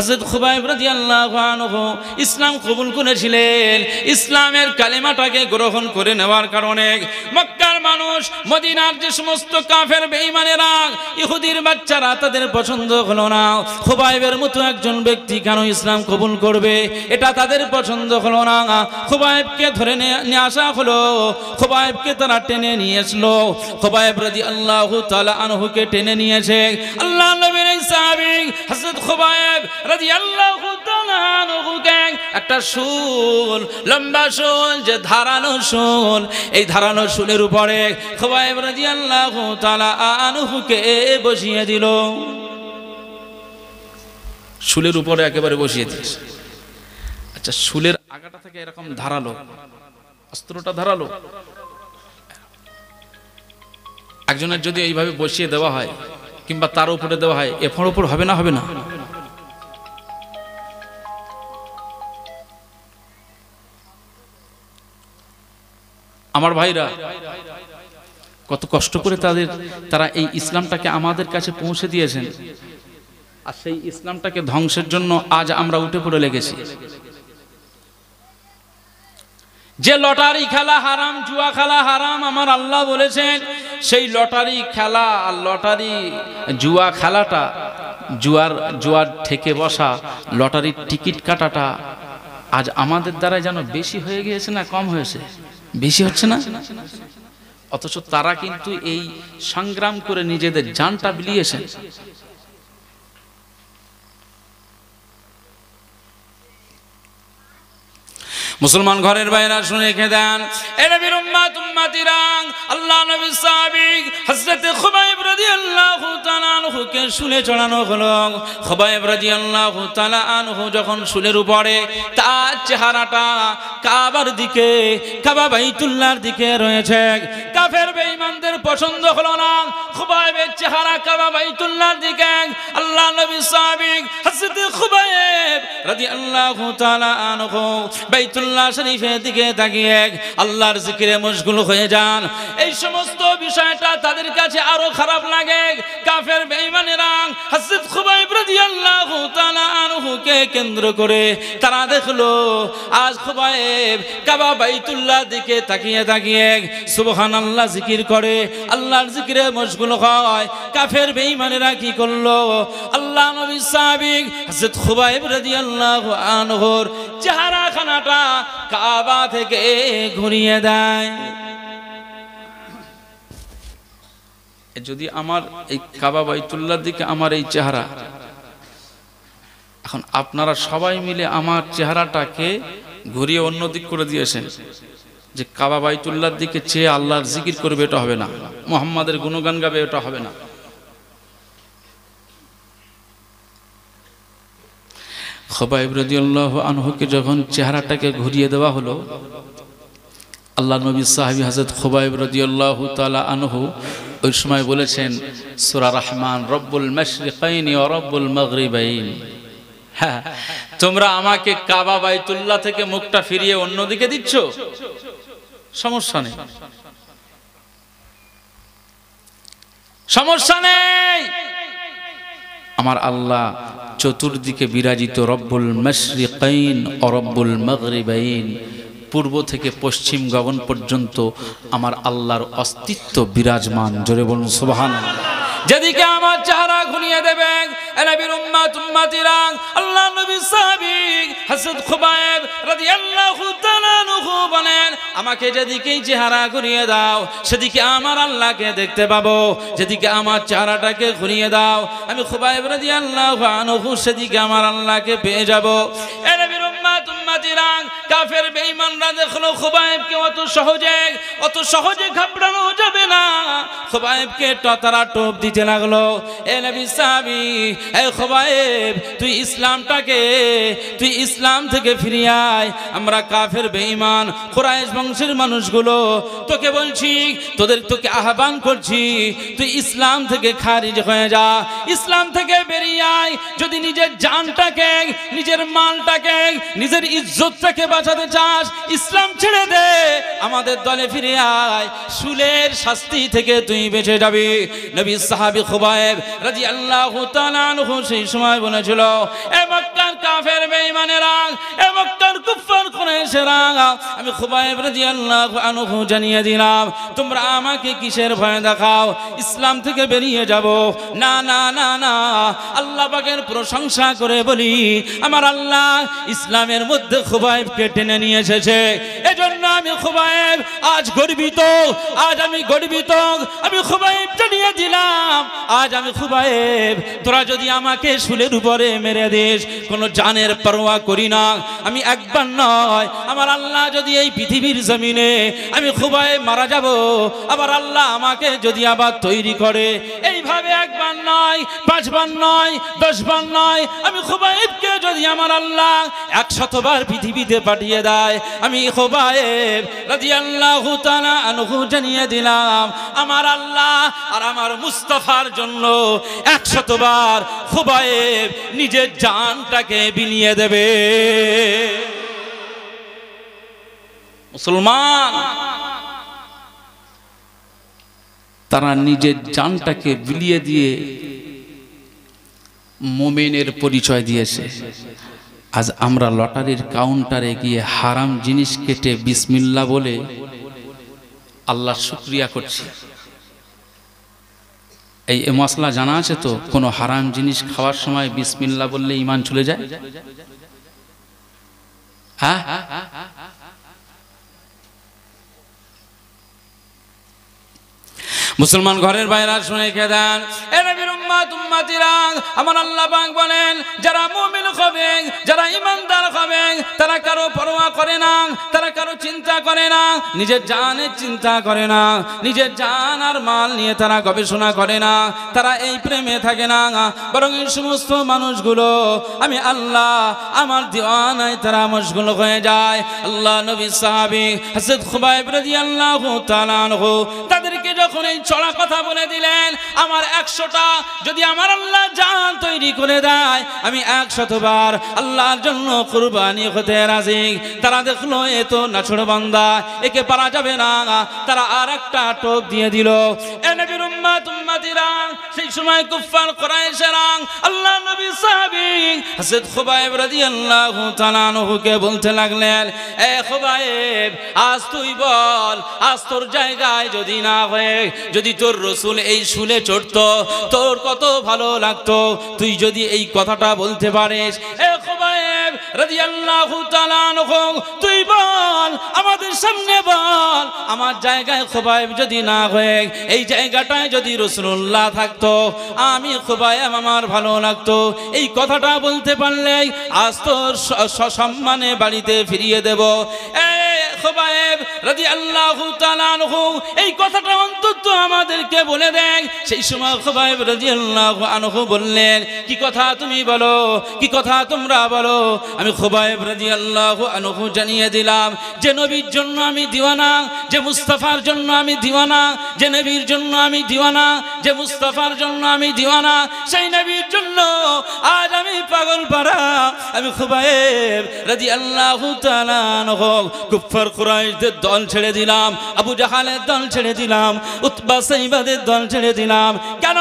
হযরত খুবাইব রাদিয়াল্লাহু আনহু ইসলাম কবুল করেছিলেন। ইসলামের কালেমাটাকে গ্রহণ করে নেওয়ার কারণে মক্কার মানুষ, মদিনার যে সমস্ত কাফের বেঈমানেরা, ইহুদির বাচ্চারা, তাদের পছন্দ হলো না। খুবাইবের মতো একজন ব্যক্তি কেন ইসলাম কবুল করবে, এটা তাদের পছন্দ হলো না। খুবাইবকে ধরে নিয়ে আসা হলো, খুবাইবকে তারা টেনে নিয়ে আসলো। খুবাইব রাদিয়াল্লাহু তাআলা আনহুকে টেনে নিয়েছে আল্লাহর নবীর সাহাবী হযরত খুবাইব রাদিয়াল্লাহু তাআলা আনহুকে একটা শুল, লম্বা শুল, যে ধারালো শুল, এই ধারালো শুলের উপরে খুবাইব রাদিয়াল্লাহু তাআলা আনহুকে বসিয়ে দিল। শুলের উপরে একেবারে বসিয়ে দিয়েছে। আচ্ছা, শুলের আগাটা থেকে এরকম ধারালো, অস্ত্রটা ধারালো। একজনের যদি এইভাবে বসিয়ে দেওয়া হয় কিংবা তার উপরে দেওয়া হয়, এফোর উপর হবে না? হবে না? আমার ভাইরা কত কষ্ট করে তারা এই ইসলামটাকে আমাদের কাছে পৌঁছে দিয়েছেন, আর সেই ইসলামটাকে ধ্বংসের জন্য আজ আমরা উঠে পড়ে লেগেছি। যে লটারি খেলা হারাম, জুয়া খেলা হারাম, আমার আল্লাহ বলেছেন, সেই লটারি খেলা আর লটারি জুয়া খেলাটা, জুয়ার ঠেকে বসা, লটারির টিকিট কাটাটা আজ আমাদের দ্বারা যেন বেশি হয়ে গিয়েছে না কম হয়েছে? বেশি হচ্ছে না? অথচ তারা কিন্তু এই সংগ্রাম করে নিজেদের জানটা বিলিয়েছেন। মুসলমান ঘরের বাইরা শুনে রেখে দেন, এ নবীর উম্মত উম্মতিরা, আল্লাহ নবীর সাহাবী হযরত খুবাইব রাদিয়াল্লাহু তাআলা আনহুকে শুলে চড়ানো হলো। খুবাইব রাদিয়াল্লাহু তাআলা আনহু যখন শুলের উপরে, তার চেহারাটা কাবার দিকে, কাবা বাইতুল্লাহর দিকে রয়েছে। কাফের বেঈমানদের পছন্দ হলো না খুবাইবের চেহারা কাবা বাইতুল্লাহর দিকে। আল্লাহ নবীর সাহাবী হযরত খুবাইব রাদিয়াল্লাহু তাআলা আনহু বাইতুল্লাহ শরীফের দিকে তাকিয়ে আল্লাহর জিকিরে মশগুল হয়ে যান। এই সমস্ত বিষয়টা তাদের কাছে আরো খারাপ লাগে। কাফের বেঈমানেরা হযরত খুবাইব রাদিয়াল্লাহু তাআলা আনহুকে কেন্দ্র করে তারা দেখলো আজ খুবাইব কাবা বাইতুল্লাহ দিকে তাকিয়ে তাকিয়ে সুবহানাল্লাহ জিকির করে, আল্লাহর জিকিরে মশগুল হয়। কাফের বেঈমানেরা কি করলো? আল্লাহ নবীর সাহাবী হযরত খুবাইব রাদিয়াল্লাহু আনহুর চেহারা খানাটা কাবা থেকে ঘুরিয়ে দেয়। যদি আমার এই কাবা বাইতুল্লাহর দিকে আমার এই চেহারা, এখন আপনারা সবাই মিলে আমার চেহারাটাকে ঘুরিয়ে অন্য দিক করে দিয়েছেন, যে কাবা বাইতুল্লাহর দিকে চেয়ে আল্লাহর জিকির করবে, এটা হবে না। মুহাম্মাদের গুণগান গাবে, এটা হবে না। খুবাইব রাদিয়াল্লাহু আনহুকে যখন চেহারাটাকে ঘুরিয়ে দেওয়া হলো, আল্লাহ নবী সাহাবী হযরত খুবাইব রাদিয়াল্লাহু তাআলা আনহু ওই সময় বলেছেন সূরা রহমান, রব্বুল মাশরিকাইনি ওয়া রব্বুল মাগরিবাইন। হ্যাঁ, তোমরা আমাকে কাবা বাইতুল্লাহ থেকে মুখটা ফিরিয়ে অন্যদিকে দিচ্ছ, সমস্যা নেই, সমস্যা নেই। আমার আল্লাহ চতুর্দিকে বিরাজিত, রব্বুল মাশরিকাইন ও রব্বুল মাগরিবাইন, পূর্ব থেকে পশ্চিম গগন পর্যন্ত আমার আল্লাহর অস্তিত্ব বিরাজমান। জোরে বলুন সুবহানাল্লাহ। যেদিকে আমার চেহারা ঘুরিয়ে দেবেন, নবীর উম্মত উম্মতিরা, আল্লাহ নবীর সাহাবী হযরত খুবাইব রাদিয়াল্লাহু তাআলা আনহু বলেন, আমাকে যেদিকেই চেহারা ঘুরিয়ে দাও সেদিকে আমার আল্লাহকে দেখতে পাবো। যেদিকে আমার চেহারাটাকে ঘুরিয়ে দাও আমি খুবাইব রাদিয়াল্লাহু আনহু সেদিকে আমার আল্লাহকে পেয়ে যাব। এ নবীর উম্মত উম্মতিরা, কাফের বেঈমানরা দেখলো খুবাইবকে অত সহজে ঘাবড়ানো যাবে না। খুবাইবকে তারা টোপ দিতে লাগলো, এ নবী সাহাবী, এ খুবাইব, তুই ইসলাম থেকে ফিরে আয়। আমরা কাফের বেঈমান কুরাইশ বংশের মানুষগুলো তোকে বলছি, তোকে আহ্বান করছি, তুই ইসলাম থেকে খারিজ হয়ে যা, ইসলাম থেকে বেরিয়ে আয়। যদি নিজের জানটাকে, নিজের মালটাকে, নিজের ইজ্জতটাকে বাঁচাতে চাস ইসলাম ছেড়ে দে, আমাদের দলে ফিরে আয়, শুলের শাস্তি থেকে তুই বেঁচে যাবি। নবী সাহাবী খুবাইব রাদিয়াল্লাহু তাআলা আনহু সেই সময় বলেছিল, এ মক্কার কাফের বেঈমানেরা, এ মক্কার কুফার কুরাইশেরা, আমি খুবাইব রাদিয়াল্লাহু আনহু জানিয়ে দিলাম, তোমরা আমাকে কিসের ভয় দেখাও, ইসলাম থেকে বেরিয়ে যাব? না না না না, আল্লাহ পাকের প্রশংসা করে বলি, আমার আল্লাহ ইসলামের মধ্যে খুবাইবকে টেনে নিয়ে এসেছে। এজন্য আমি খুবাইব আজ গর্বিত, আজ আমি গর্বিত, আমি খুবাইব জানিয়ে দিলাম, আজ আমি খুবাইব, তোরা যদি আমাকে শুলের উপরে মেরে দিস কোনো জানের পরোয়া করি না, আমি একবার নয়, আমার আল্লাহ যদি এই পৃথিবীর জমিনে আমি খুবাইব মারা যাব, আবার আল্লাহ আমাকে যদি আবার তৈরি করে, এইভাবে একবার নয়, 5 বার নয়, 10 বার নয়, আমি খুবাইবকে যদি আমার আল্লাহ 100 বার পৃথিবীতে পাঠিয়ে দেয়, আমি খুবাইব রাদিয়াল্লাহু তাআলা আনহু জানিয়ে দিলাম, আমার আল্লাহ আর আমার মুস্তাফার জন্য 100 বার খুবাইব নিজের জানটাকে বিলিয়ে দেবে। মুসলমান তারা নিজের জানটাকে বিলিয়ে দিয়ে মুমিনের পরিচয় দিয়েছে। আজ আমরা লটারির কাউন্টারে গিয়ে হারাম জিনিস কেটে বিসমিল্লাহ বলে আল্লাহর শুকরিয়া করছি। এই মশলা জানা আছে তো, কোনো হারাম জিনিস খাওয়ার সময় বিসমিল্লাহ বললে ঈমান চলে যায়? হ্যাঁ, মুসলমান ঘরের বাইরে শুনে খেদান, এ নবীর উম্মত উম্মতিরা, আমার আল্লাহ পাক বলেন, যারা মুমিন হবে, যারা ঈমানদার হবে, তারা কারো পরোয়া করে না, তারা কারো চিন্তা করে না, নিজের জানের চিন্তা করে না, নিজের জান আর মাল নিয়ে তারা গবেষণা করে না, তারা এই প্রেমে থাকে না, বরং এই সমস্ত মানুষগুলো আমি আল্লাহ আমার দিওয়ানায় তারা মশগুল হয়ে যায়। আল্লাহ নবী সাহাবী হযরত খুবাইব রাদিয়াল্লাহু তাআলা আনহু তাদেরকে যখন এই চড়া কথা বলে দিলেন, আমার 100টা যদি আমার আল্লাহ জান তৈরি করে দেয়, আমি 100 বার আল্লাহর জন্য কুরবানি হতে রাজি। তারা দেখলো এ তো নাছড় বান্দা, একে পারা যাবে না, তারা আর একটা টোপ দিয়ে দিল। এ নবীর উম্মত উম্মতিরা, সেই সময় কুফার কুরাইশেরা আল্লাহ নবী সাহাবী হযরত খুবাইব রাদিয়াল্লাহু তাআলা আনহুকে বলতে লাগলেন, এ খুবাইব, আজ তুই বল, আজ তোর জায়গায় যদি না হয়ে যদি তোর রাসূল এই শুলে চড়তো তোর কত ভালো লাগতো, তুই যদি এই কথাটা বলতে পারিস। এ খুবাইব রাদিয়াল্লাহু তাআলা আনহু, তুই বল, আমাদের সামনে বল, আমার জায়গায় খুবাইব যদি না হয়ে এই জায়গাটায় যদি রাসূলুল্লাহ থাকতো, আমি খুবাইব আমার ভালো লাগতো। এই কথাটা বলতে পারলে আজ তোর সসম্মানে বাড়িতে ফিরিয়ে দেব। খুবাইব রাদিয়াল্লাহু তাআলা আনহু এই কথাটা অন্তত আমাদেরকে বলে দেন। সেই সময় খুবাইব রাদিয়াল্লাহু আনহু বললেন, কি কথা তুমি বলো, কি কথা তোমরা বলো। আমি খুবাইব রাদিয়াল্লাহু আনহু জানিয়ে দিলাম যে নবীর জন্য আমি দিওয়ানা, যে মুস্তাফার জন্য আমি দিওয়ানা, যে নবীর জন্য আমি দিওয়ানা, যে মুস্তাফার জন্য আমি দিওয়ানা, সেই নবীর জন্য আজ আমি পাগল পারা। আমি খুবাইব রাদিয়াল্লাহু তাআলা আনহু কুফার কুরাইশদের দল ছেড়ে দিলাম, আবু জাহালের দল ছেড়ে দিলাম, উতবা সাইবাদের দল ছেড়ে দিলাম। কেন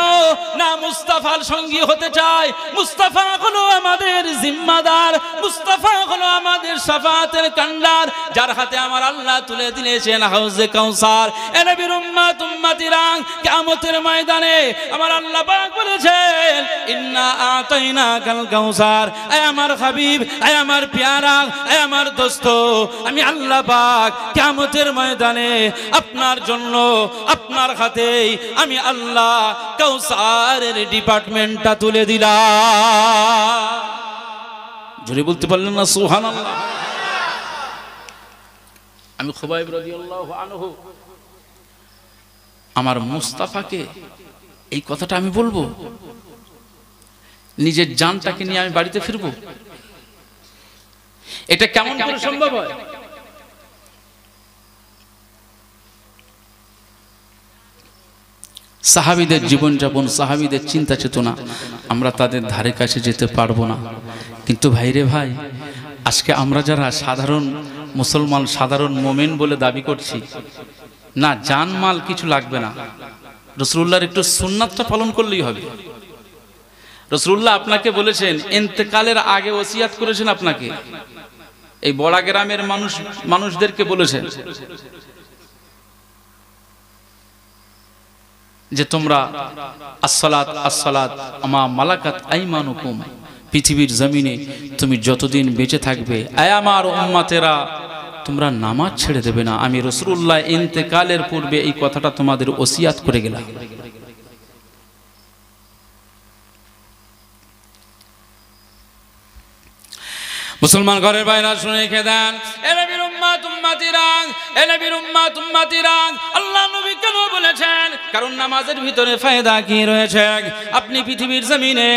না মুস্তাফার সঙ্গী হতে চাই। মুস্তাফা হলো আমাদের জিম্মাদার, মুস্তাফা হলো আমাদের শাফাতের কান্ডার, যার হাতে আমার আল্লাহ তুলে দিয়েছেন হাউজে কাউসার। এ নবীর উম্মত উম্মতিরা, কিয়ামতের ময়দানে আমার আল্লাহ পাক বলেছেন, ইন্না আতাইনাকাল কাউসার। এ আমার হাবিব, এ আমার প্যারা, এ আমার দোস্ত, আমি আল্লাহ পাক কিয়ামতের ময়দানে আপনার জন্য আপনার হাতেই আমি আল্লাহ কাউসারের ডিপার্টমেন্টটা তুলে দিলাম। জোরে বলতে পারলেন না সুবহানাল্লাহ। আমি খুবাইব রাদিয়াল্লাহু আনহু আমার মুস্তাফাকে এই কথাটা আমি বলবো, নিজের জানটাকে নিয়ে আমি বাড়িতে ফিরবো, এটা কেমন করে সম্ভব হয়? সাহাবীদের জীবনযাপন, সাহাবীদের চিন্তা চেতনা আমরা তাদের ধারে কাছে যেতে পারবো না। কিন্তু ভাইরে ভাই, আজকে আমরা যারা সাধারণ মুসলমান, সাধারণ মোমেন বলে দাবি করছি, না জানমাল কিছু লাগবে না, রাসূলুল্লাহর একটু সুন্নাতটা পালন করলেই হবে। রাসূলুল্লাহ আপনাকে বলেছেন, ইন্তেকালের আগে ওসিয়াত করেছেন আপনাকে, এই বড়া গ্রামের মানুষদেরকে বলেছেন যে তোমরা আসসালাত আসসালাত আমা মালাকাত আইমানুকুম, পৃথিবীর জমিনে তুমি যতদিন বেঁচে থাকবে আয় আমার উম্মতেরা তোমরা নামাজ ছেড়ে দেবে না। আমি রাসূলুল্লাহ ইন্তেকালের পূর্বে এই কথাটা তোমাদের ওসিয়াত করে গেলাম। মুসলমান ঘরের বাইরা শুনে রেখে দেন, এ নবীর উম্মত উম্মতিরা, এ নবীর উম্মত উম্মতিরা, আল্লাহ নবী কেন বলেছেন? কারণ নামাজের ভিতরে ফায়দা কি রয়েছে? আপনি পৃথিবীর জমিনে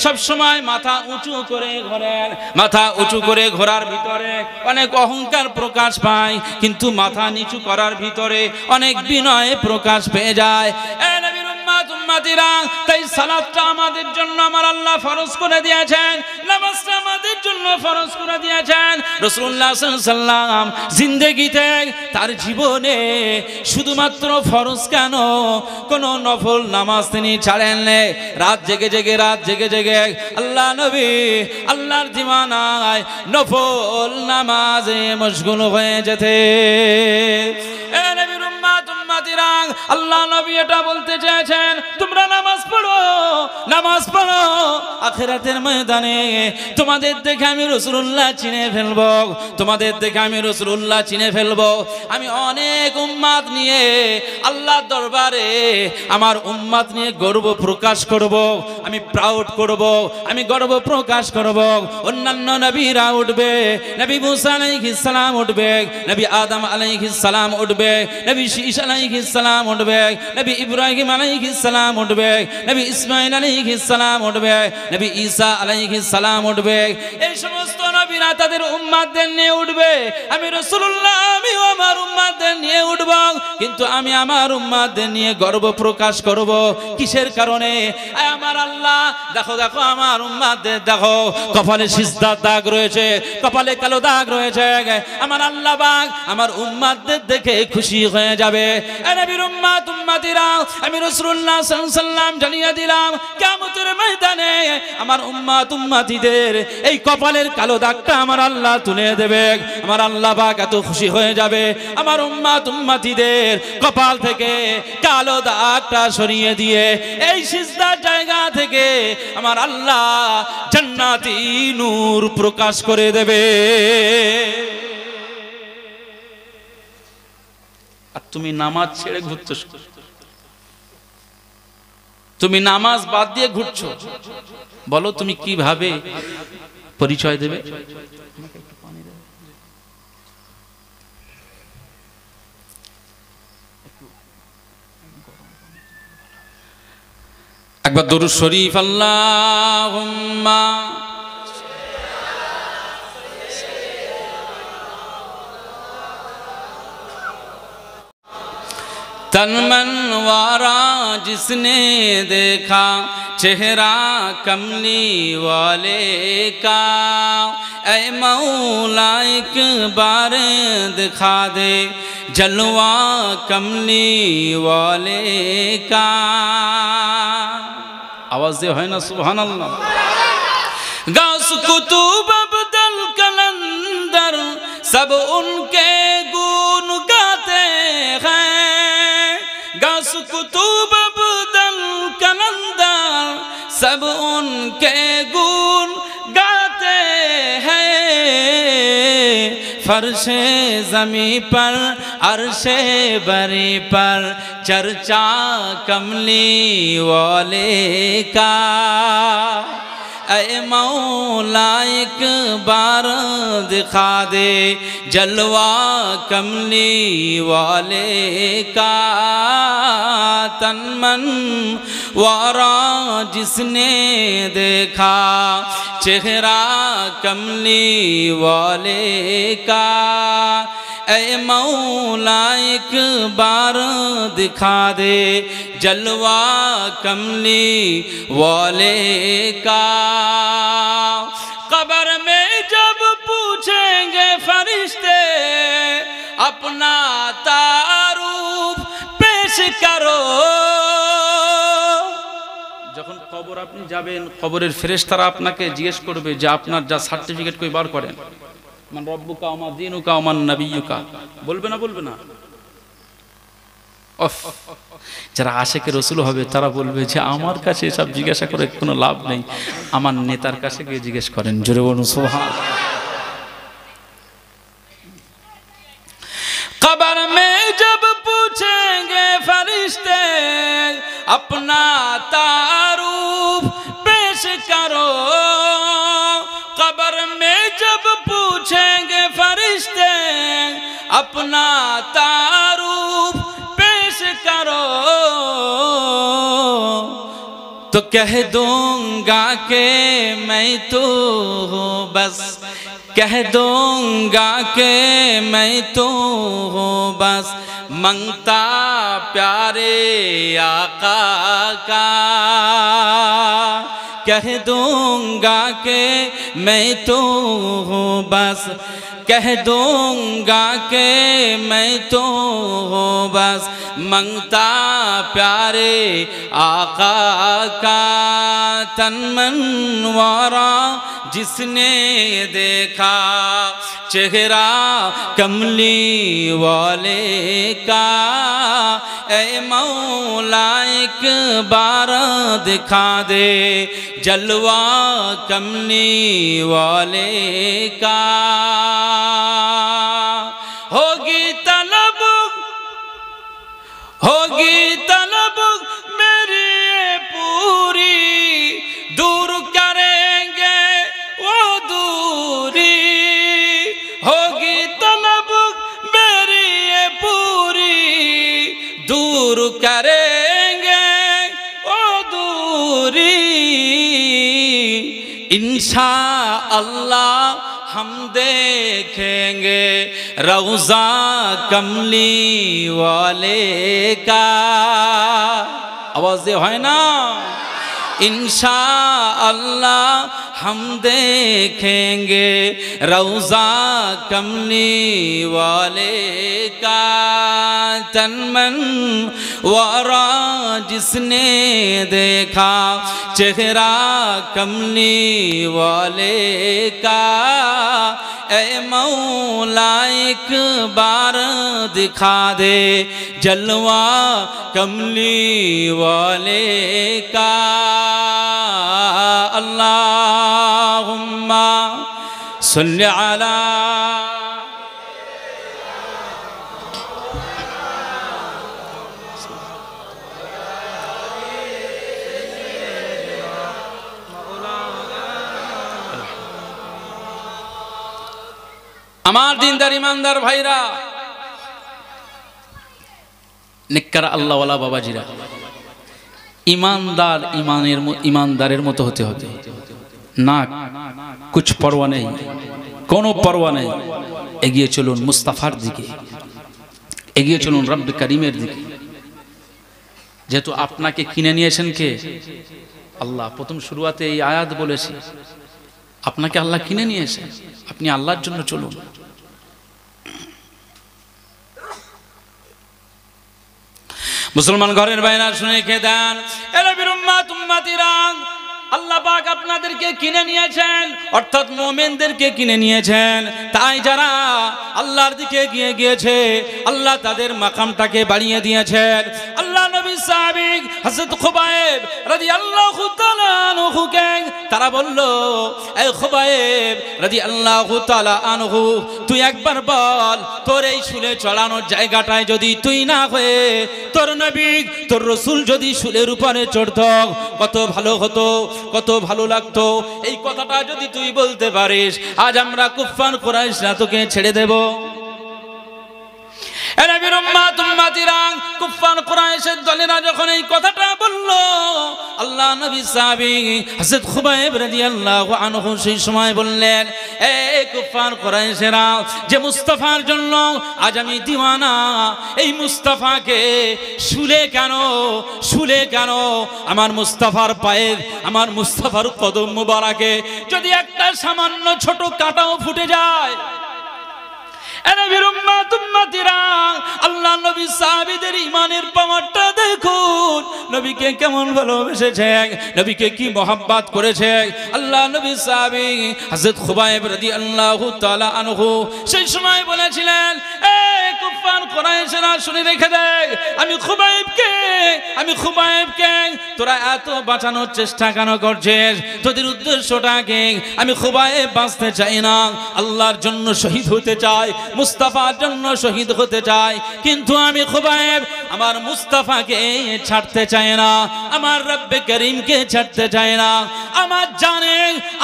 সব সময় মাথা উঁচু করে ঘোরেন, মাথা উঁচু করে ঘোরার ভিতরে অনেক অহংকার প্রকাশ পায়, কিন্তু মাথা নিচু করার ভিতরে অনেক বিনয় প্রকাশ পেয়ে যায়। এ নবীর উম্মত উম্মতিরা, তাই সালাতটা আমাদের জন্য আমার আল্লাহ ফরজ করে দিয়েছেন, নামাজটা আমাদের জন্য ফরজ করে দিয়েছেন। রাসূলুল্লাহ সাল্লাল্লাহু আলাইহি ওয়াসাল্লাম জিন্দেগিতে তার জীবনে শুধুমাত্র ফরজ কেন, কোন নফল নামাজ তিনি ছাড়েন না। রাত জেগে জেগে আল্লাহ নবী আল্লাহর দিওয়ানায় নফল নামাজে মশগুল হয়ে যেতে। এ নবীর উম্মত উম্মতিরা, আল্লাহ নবী এটা বলতে চেয়েছেন তোমরা নামাজ পড়ো, নামাজ পড়ো, আখিরাতের ময়দানে তোমাদের দেখে আমি রাসূলুল্লাহ চিনে ফেলবো, তোমাদের দেখে আমি রাসূলুল্লাহ চিনে ফেলবো। আমি অনেক উম্মত নিয়ে আল্লাহর দরবারে আমার উম্মত নিয়ে গর্ব প্রকাশ করব, আমি প্রাউড করব, আমি গর্ব প্রকাশ করব। অন্যান্য নবীরা উঠবে, নবী মুসা আলাইহিস সালাম উঠবে, নবী আদম আলাইহিস সালাম উঠবে, নবী ঈসা আলাইহিস সালাম উঠবে, নবী ইব্রাহিম আলাইহিস সালাম উঠবে, নবী ইসমাঈল আলাইহিস সালাম উঠবে, নবী ঈসা আলাইহিস সালাম উঠবে। এই সমস্ত নবীরা তাদের উম্মতদের নিয়ে উঠবে। আমি রাসূলুল্লাহ আমিও আমার উম্মতদের নিয়ে উঠব, কিন্তু আমি আমার উম্মতদের নিয়ে গর্ব প্রকাশ করব। কিসের কারণে? আমার আল্লাহ দেখো দেখো আমার উম্মতদের দেখো, কপালে সিজদার দাগ রয়েছে, কপালে কালো দাগ রয়েছে। আমার আল্লাহ পাক আমার উম্মতদের দেখে খুশি হয়ে যাবে। এ নবীর উম্মত উম্মতিরা, আমি রাসূলুল্লাহ সাল্লাল্লাহু আলাইহি ওয়াসাল্লাম জানিয়ে দিলাম কিয়ামতের ময়দানে আমার উম্মত উম্মতিদের এই কপালের কালো দাগটা আমার আল্লাহ তুলে দেবে। আমার আল্লাহ পাক এত খুশি হয়ে যাবে, আমার উম্মত উম্মতিদের কপাল থেকে কালো দাগটা সরিয়ে দিয়ে এই সিজদার জায়গা থেকে আমার আল্লাহ জান্নাতি নূর প্রকাশ করে দেবে। আর তুমি নামাজ ছেড়ে ঘুরছো, তুমি নামাজ বাদ দিয়ে ঘুরছো, বলো তুমি কিভাবে পরিচয় দেবে? একবার দরুদ শরীফ আল্লাহুম্মা तन मन वारा जिसने देखा चेहरा कमली वाले का, ऐ मौला एक बार दिखा दे जलवा कमली वाले का। आवाज दे है ना सुभान अल्लाह। गौस कुतुब अब्दुल कलंदर सब उनके गुण गाते हैं, गौस कुतुब अब्दुल कलंदर सब उनके गुण गाते हैं। फर्शे ज़मी पर अर्शे बरी पर चर्चा कमली वाले का, ऐ मौला एक बार दिखा दे जलवा कमली वाले का। तन मन वारा जिसने देखा चेहरा कमली वाले का, ऐ मौला एक बार दिखा दे जलवा कमली वाले का। कब्र में जब पूछ फरिश्ते अपना तारुफ पेश करो। যখন কবর আপনি যাবেন, কবরের ফেরেশতারা আপনাকে জিজ্ঞেস করবে যে আপনার যা সার্টিফিকেট কই বার করেন, মান রব্বুকা ওয়া মা দীনুকা ওয়া মান নাবিয়্যুকা, বলবে না বলবে না? যারা আশেকে রসুল হবে তারা বলবে যে আমার কাছে এসব জিজ্ঞাসা করে কোনো লাভ নেই, আমার নেতার কাছে গিয়ে জিজ্ঞেস করেন। জোরে বলুন সুবহানাল্লাহ। कब्र में जब पूछेंगे फरिश्ते अपना तारुफ पेश करो, कब्र में जब पूछेंगे फरिश्ते अपना तारुफ पेश करो, तो कह दूंगा कि मैं तो हूँ बस, कह दूंगा कि मैं तो हूँ बस मंगता प्यारे आका का, कह दूंगा कि मैं तो हूँ बस, कह दूंगा कि मैं तो हूँ बस मंगता प्यारे आका का। तन मन वारा जिसने देखा चेहरा कमली वाले का, ऐ मौला एक बार दिखा दे जलवा कमली वाले का। होगी तलब मेरी पूरी, दूर करेंगे वो दूरी, होगी तलब मेरी पूरी, दूर करेंगे वो दूरी। इंशाअल्लाह हम देखेंगे रौज़ा कमली वाले का। आवाज़ दे है ना? इंशाअल्लाह हम देखेंगे रौज़ा कमली वाले का। तन मन वारा जिसने देखा चेहरा कमली वाले का, ऐ मौला एक बार दिखा दे जलवा कमली वाले का। अल्लाहुम्मा सल्लि अला আমার দিনদার ইমানদার ভাইরা, নেককার আল্লাহওয়ালা বাবাজিরা, ईमानदार ईमानदारेर मतो होते होते ना कुछ परवा नहीं, कोनो परवा नहीं, एगिए चलुन मुस्ताफार दिके, एगिए चलुन रब्ब करीमेर दिके। जेहेतु आपनाके किने नियेछेन के आल्लाह, प्रथम शुरुआते এই আয়াত বলেছি, আপনাকে আল্লাহ কিনে নিয়েছেন, আপনি আল্লাহর জন্য চলুন। मुसलमान घरेर भाईरा शुने के देन, एरे बीर उम्मत उम्मतीरा, আল্লাহ পাক আপনাদেরকে কিনে নিয়েছেন, অর্থাৎ মুমিনদেরকে কিনে নিয়েছেন। তাই যারা আল্লাহর দিকে গিয়েছে আল্লাহ তাদের মাকামটাকে বাড়িয়ে দিয়েছেন। আল্লাহ নবী সাহাবী হযরত খুবাইব রাদিয়াল্লাহু তাআলা আনহু কে তারা বলল, এই খুবাইব রাদিয়াল্লাহু তাআলা আনহু, তুই একবার বল তোর এই শুলে চড়ানোর জায়গাটায় যদি তুই না হয়ে তোর নবী তোর রাসূল যদি শুলের উপরে চড়তো কত ভালো হতো, কত ভালো লাগতো। এই কথাটা যদি তুই বলতে পারিস, আজ আমরা কুফফার কুরাইশরা তোকে ছেড়ে দেব। এরা বীর উম্মত উম্মতিরা, কুফফার কুরাইশের দলেরা যখন এই কথাটা বলল, আল্লাহ নবী সাহাবী হযরত খুবাইব রাদিয়াল্লাহু আনহু সেই সময় বললেন, এই কুফফার কুরাইশেরা, যে মুস্তাফার জন্য আজ আমি দিওয়ানা, এই মুস্তাফাকে শুলে কেন আমার মুস্তাফার পায়ে, আমার মুস্তাফার কদম মুবারকে যদি একটা সামান্য ছোট কাঁটাও ফুটে যায়, নবীর উম্মত উম্মতিরা, আল্লাহ নবী সাহাবীদের ঈমানের পাওয়ারটা দেখুন, নবীকে কেমন ভালোবেসেছে, নবীকে কি মহব্বত করেছে। আল্লাহ নবী সাহাবী হযরত খুবাইব রাদিয়াল্লাহু তাআলা আনহু সেই সময় বলেছিলেন, এই কুফার কুরাইশরা শুনে রেখে দে, আমি খুবাইবকে তোরা এত বাঁচানোর চেষ্টা কেন করছিস, তোদের উদ্দেশ্যটা কি? আমি খুবাইব বাঁচতে চাই না, আল্লাহর জন্য শহীদ হতে চাই, মুস্তাফার জন্য শহীদ হতে চাই, কিন্তু আমি খুবাইব আমার মুস্তাফাকে ছাড়তে চাই না, আমার রব্বে করিমকে ছাড়তে চাই না। আমার জানে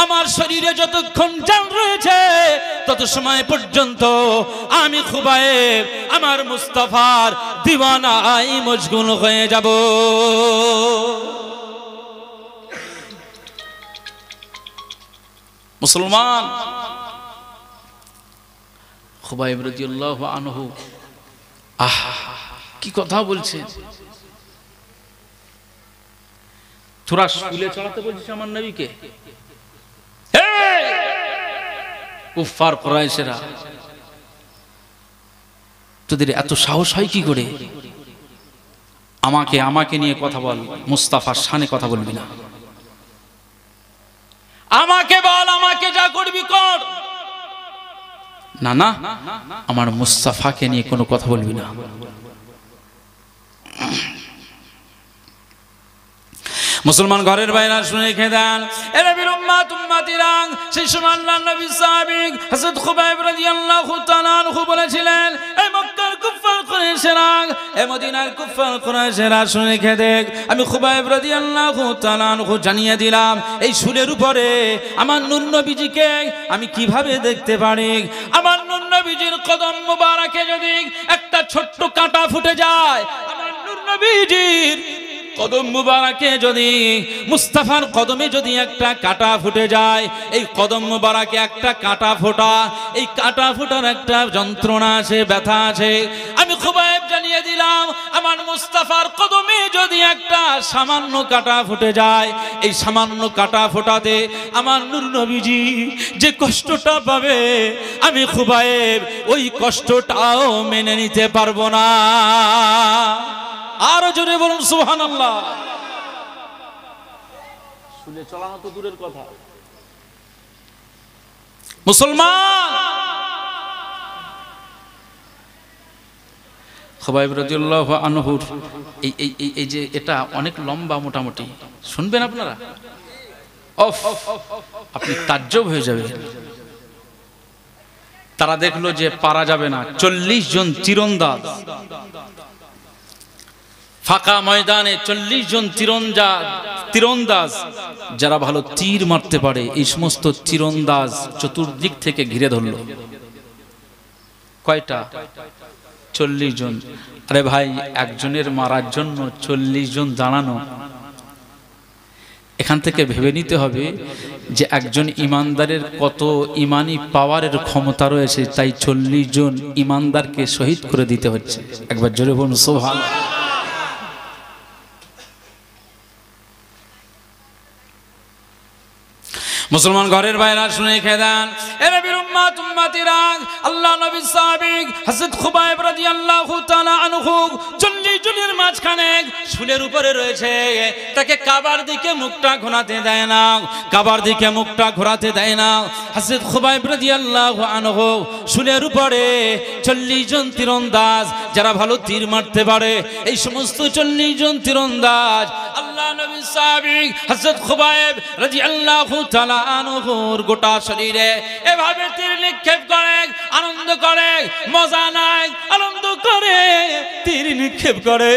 আমার শরীরে যতক্ষণ জান রয়েছে তত সময় পর্যন্ত আমি খুবাইব আমার মুস্তাফার দিওয়ানায় মশগুল হয়ে যাব। মুসলমান, খুবাইব রাদিয়াল্লাহু আনহু কি কথা বলছেন, তোরা স্কুলে চড়াতে বলছিস আমার নবীকে? কুফার কুরাইশরা, তোদের এত সাহস হয় কি করে? আমাকে নিয়ে কথা বল, মুস্তাফার শানে কথা বলবি না। আমাকে বল, আমাকে যা করবি কর, না না আমার মুস্তাফাকে নিয়ে কোনো কথা বলবি না। মুসলমান ঘরের বাইরা শুনে রেখে দেন, এ নবীর উম্মত উম্মতিরা, সেই সময় আল্লাহর নবী সাহাবী হযরত খুবাইব রাদিয়াল্লাহু তাআলা আনহু বলেছিলেন, এই মক্কার কুফার কুরাইশরা, এই মদিনার কুফার কুরাইশরা শুনে রেখে দেখ, আমি খুবাইব রাদিয়াল্লাহু তাআলা আনহু জানিয়ে দিলাম, এই শুলের উপরে আমার নূর নবীজিকে আমি কিভাবে দেখতে পারি? আমার নূর নবীজির কদম মুবারকে যদি একটা ছোট্ট কাঁটা ফুটে যায়, আমার নূর নবীজির কদম মুবারকে যদি, মুস্তাফার কদমে যদি একটা কাঁটা ফুটে যায়, এই কদম মুবারকে একটা কাঁটা ফোটা, এই কাঁটা ফোটার একটা যন্ত্রণা আছে, ব্যথা আছে। আমি খুবাইব জানিয়ে দিলাম, আমার মুস্তাফার কদমে যদি একটা সামান্য কাঁটা ফুটে যায়, এই সামান্য কাঁটা ফোটাতে আমার নূর নবীজি যে কষ্টটা পাবে, আমি খুবাইব ওই কষ্টটাও মেনে নিতে পারবো না। আরো জোরে বলুন সুবহানাল্লাহ। শুলে চলানো তো দূরের কথা, মুসলমান, খুবাইব রাদিয়াল্লাহু আনহুর এই যে এটা অনেক লম্বা, মোটামুটি শুনবেন আপনারা, আপনি তাজ্জব হয়ে যাবেন। তারা দেখলো যে পারা যাবে না, 40 জন তীরন্দাজ, ফাঁকা ময়দানে 40 জন তীরন্দাজ যারা ভালো তীর মারতে পারে, এই সমস্ত তীরন্দাজ চতুর্দিক থেকে ঘিরে ধরল। কয়টা? 40 জন। আরে ভাই, একজনের মারার জন্য 40 জন দাঁড়ানো, এখান থেকে ভেবে নিতে হবে যে একজন ইমানদারের কত ইমানি পাওয়ারের ক্ষমতা রয়েছে, তাই 40 জন ইমানদারকে শহীদ করে দিতে হচ্ছে। একবার জোরে বলুন সুবহানাল্লাহ। মুসলমান ঘরের বাইরা শুনে রেখে দেন, এ নবীর উম্মত উম্মতিরা, আল্লাহ নবী সাহাবী হযরত খুবাইব রাদিয়াল্লাহু তাআলা আনহু 40 জনের মাঝখানে শুলের উপরে রয়েছে, তাকে কাবার দিকে মুখটা ঘোরাতে দেয় না, কাবার দিকে মুখটা ঘোরাতে দেয় না। হযরত খুবাইব রাদিয়াল্লাহু আনহু শুলের উপরে 40 জন তীরন্দাজ যারা ভালো তীর মারতে পারে, এই সমস্ত 40 জন তীরন্দাজ আল্লাহ নবী সাহাবী হযরত খুবাইব রাদিয়াল্লাহু তাআলা আনহুর গোটা শরীরে এভাবে তীর নিক্ষেপ করে, আনন্দ করে, মজা নেয়, আনন্দ করে তীর নিক্ষেপ করে।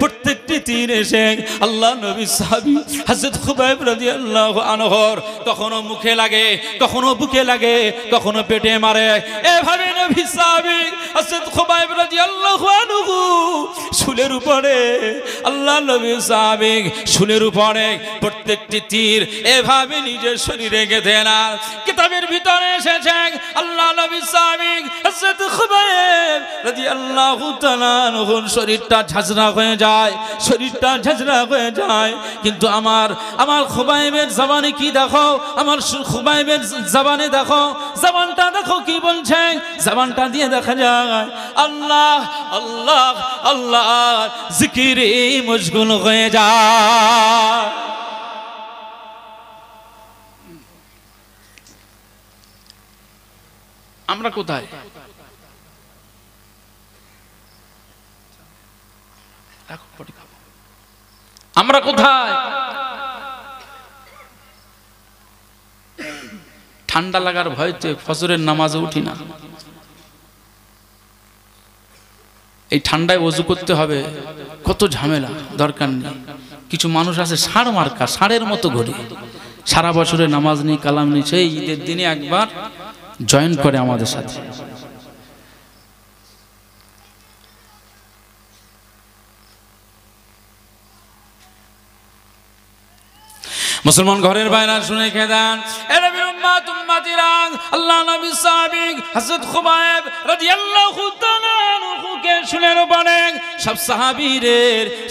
প্রত্যেকটি তীর এসে আল্লাহ নবী সাহাবী হযরত খুবাইব রাদিয়াল্লাহু আনহুর কখনো মুখে লাগে, কখনো বুকে লাগে, কখনো পেটে মারে। এভাবে নবী সাহাবী হযরত খুবাইব রাদিয়াল্লাহু আনহু শুলের উপরে, আল্লাহ নবী সাহাবী শুলের উপরে প্রত্যেকটি তীর এভাবে নিজের শরীরে গেঁথে না। কিতাবের ভিতরে এসেছে আল্লাহ নবী সাহাবী হযরত খুবাইব রাদিয়াল্লাহু তাআলা আনহুর শরীরটা ঝাঁঝরা হয়ে যায়, শরীরটা ঝাঁঝরা হয়ে যায়। কিন্তু আমার খুবাইবের জবানে কি দেখো, আমার খুবাইবের জবানে দেখো, জবানটা দেখো কি বলছে। জবানটা দিয়ে দেখা যায় আল্লাহ আল্লাহ আল্লাহ জিকিরে মশগুল হয়ে যায়। আমরা কোথায়? আমরা কোথায়? ঠান্ডা লাগার ভয়তে ফজরের নামাজে উঠি না। এই ঠান্ডায় ওযু করতে হবে, কত ঝামেলা, দরকার নেই। কিছু মানুষ আছে ষাঁড় মার্কা, ষাঁড়ের মতো ঘুরে, সারা বছরে নামাজ নেই, কালাম নেই, সেই ঈদের দিনে একবার জয়েন করে আমাদের সাথে। মুসলমান ঘরের বাইরা শুনে খেদান, এরা উম্মাত উম্মাতিরাং আল্লাহ নবী সাহাবী হযরত খুবাইব রাদিয়াল্লাহু তাআলা আনহুকে শুনে বলেন,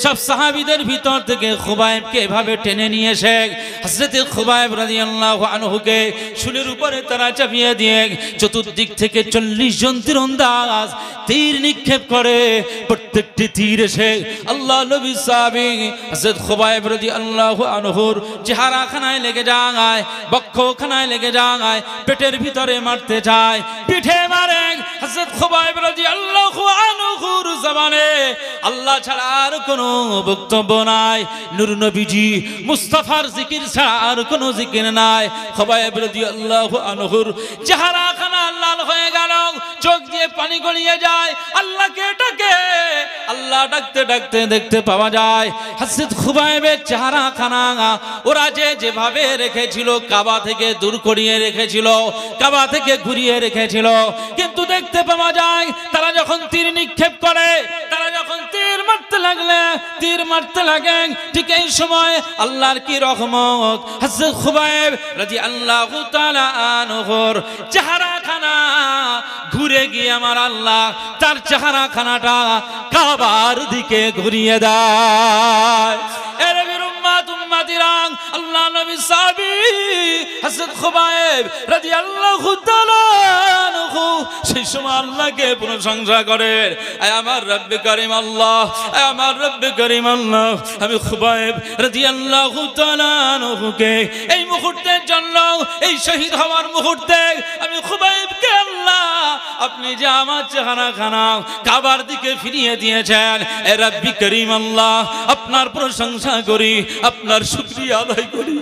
সব সাহাবীদের ভিতর থেকে খুবাইবকে এভাবে টেনে নিয়ে এসে হযরত খুবাইব রাদিয়াল্লাহু আনহুকে শুলের উপরে তারা চাপিয়ে দিয়ে চতুর্দিক থেকে 40 জন তীরন্দাজ তীর নিক্ষেপ করে। প্রত্যেকটি তীর এসে আল্লাহ নবী সাহাবী হযরত খুবাইব রাদিয়াল্লাহু আনহুর চেহারাখানায় লেগে যায়, বক্ষখানায় লেগে যায়, পেটের ভিতরে মারতে যায়, পিঠে মারে। হযরত খুবাইব রাদিয়াল্লাহু আনহুর জবানে আল্লাহ ছাড়া আর কোনো বক্তব্য নাই, নূর নবীজি মুস্তাফার জিকির ছাড়া আর কোনো জিকির নাই। খুবাইব রাদিয়াল্লাহু আনহুর চেহারাখানা লাল হয়ে গেল, চোখ দিয়ে পানি গড়িয়ে যায়, আল্লাহকে ডাকে। আল্লাহ ডাকতে ডাকতে দেখতে পাওয়া যায় হযরত খুবাইবের চেহারাখানা ওরা যেভাবে রেখেছিল, কাবা থেকে দূর করিয়ে রেখেছিল, কাবা থেকে ঘুরিয়ে রেখেছিল, কিন্তু দেখতে পাওয়া যায় তারা যখন তীর নিক্ষেপ করে, তারা যখন তীর মারতে লাগেন, ঠিক এই সময় আল্লাহর কি রহমত, হযরত খুবাইব রাদিয়াল্লাহু তাআলা আনহুর চেহারাখানা ঘুরে গিয়ে আমার আল্লাহ তার চেহারাখানাটা কাবার দিকে ঘুরিয়ে দেয়। এর উম্মাত উম্মাতিরাং আল্লাহ নবী সাহাবী হযরত খুবাইব রাদিয়াল্লাহু তাআলা আনহু সেই সময় আল্লাহকে প্রশংসা করেন, আয় আমার রব্বে কারীম আল্লাহ, আয় আমার রব্বে কারীম আল্লাহ, আমি খুবাইব রাদিয়াল্লাহু তাআলা আনহুকে এই মুহূর্তের জন্য, এই শহীদ হওয়ার মুহূর্তে আমি খুবাইবকে আল্লাহ আপনি যে আমার চেহারাখানা কাবার দিকে ফিরিয়ে দিয়েছেন, এ রব্বে কারীম আল্লাহ আপনার প্রশংসা করি, আপনার শুকরিয়া আদায় করি।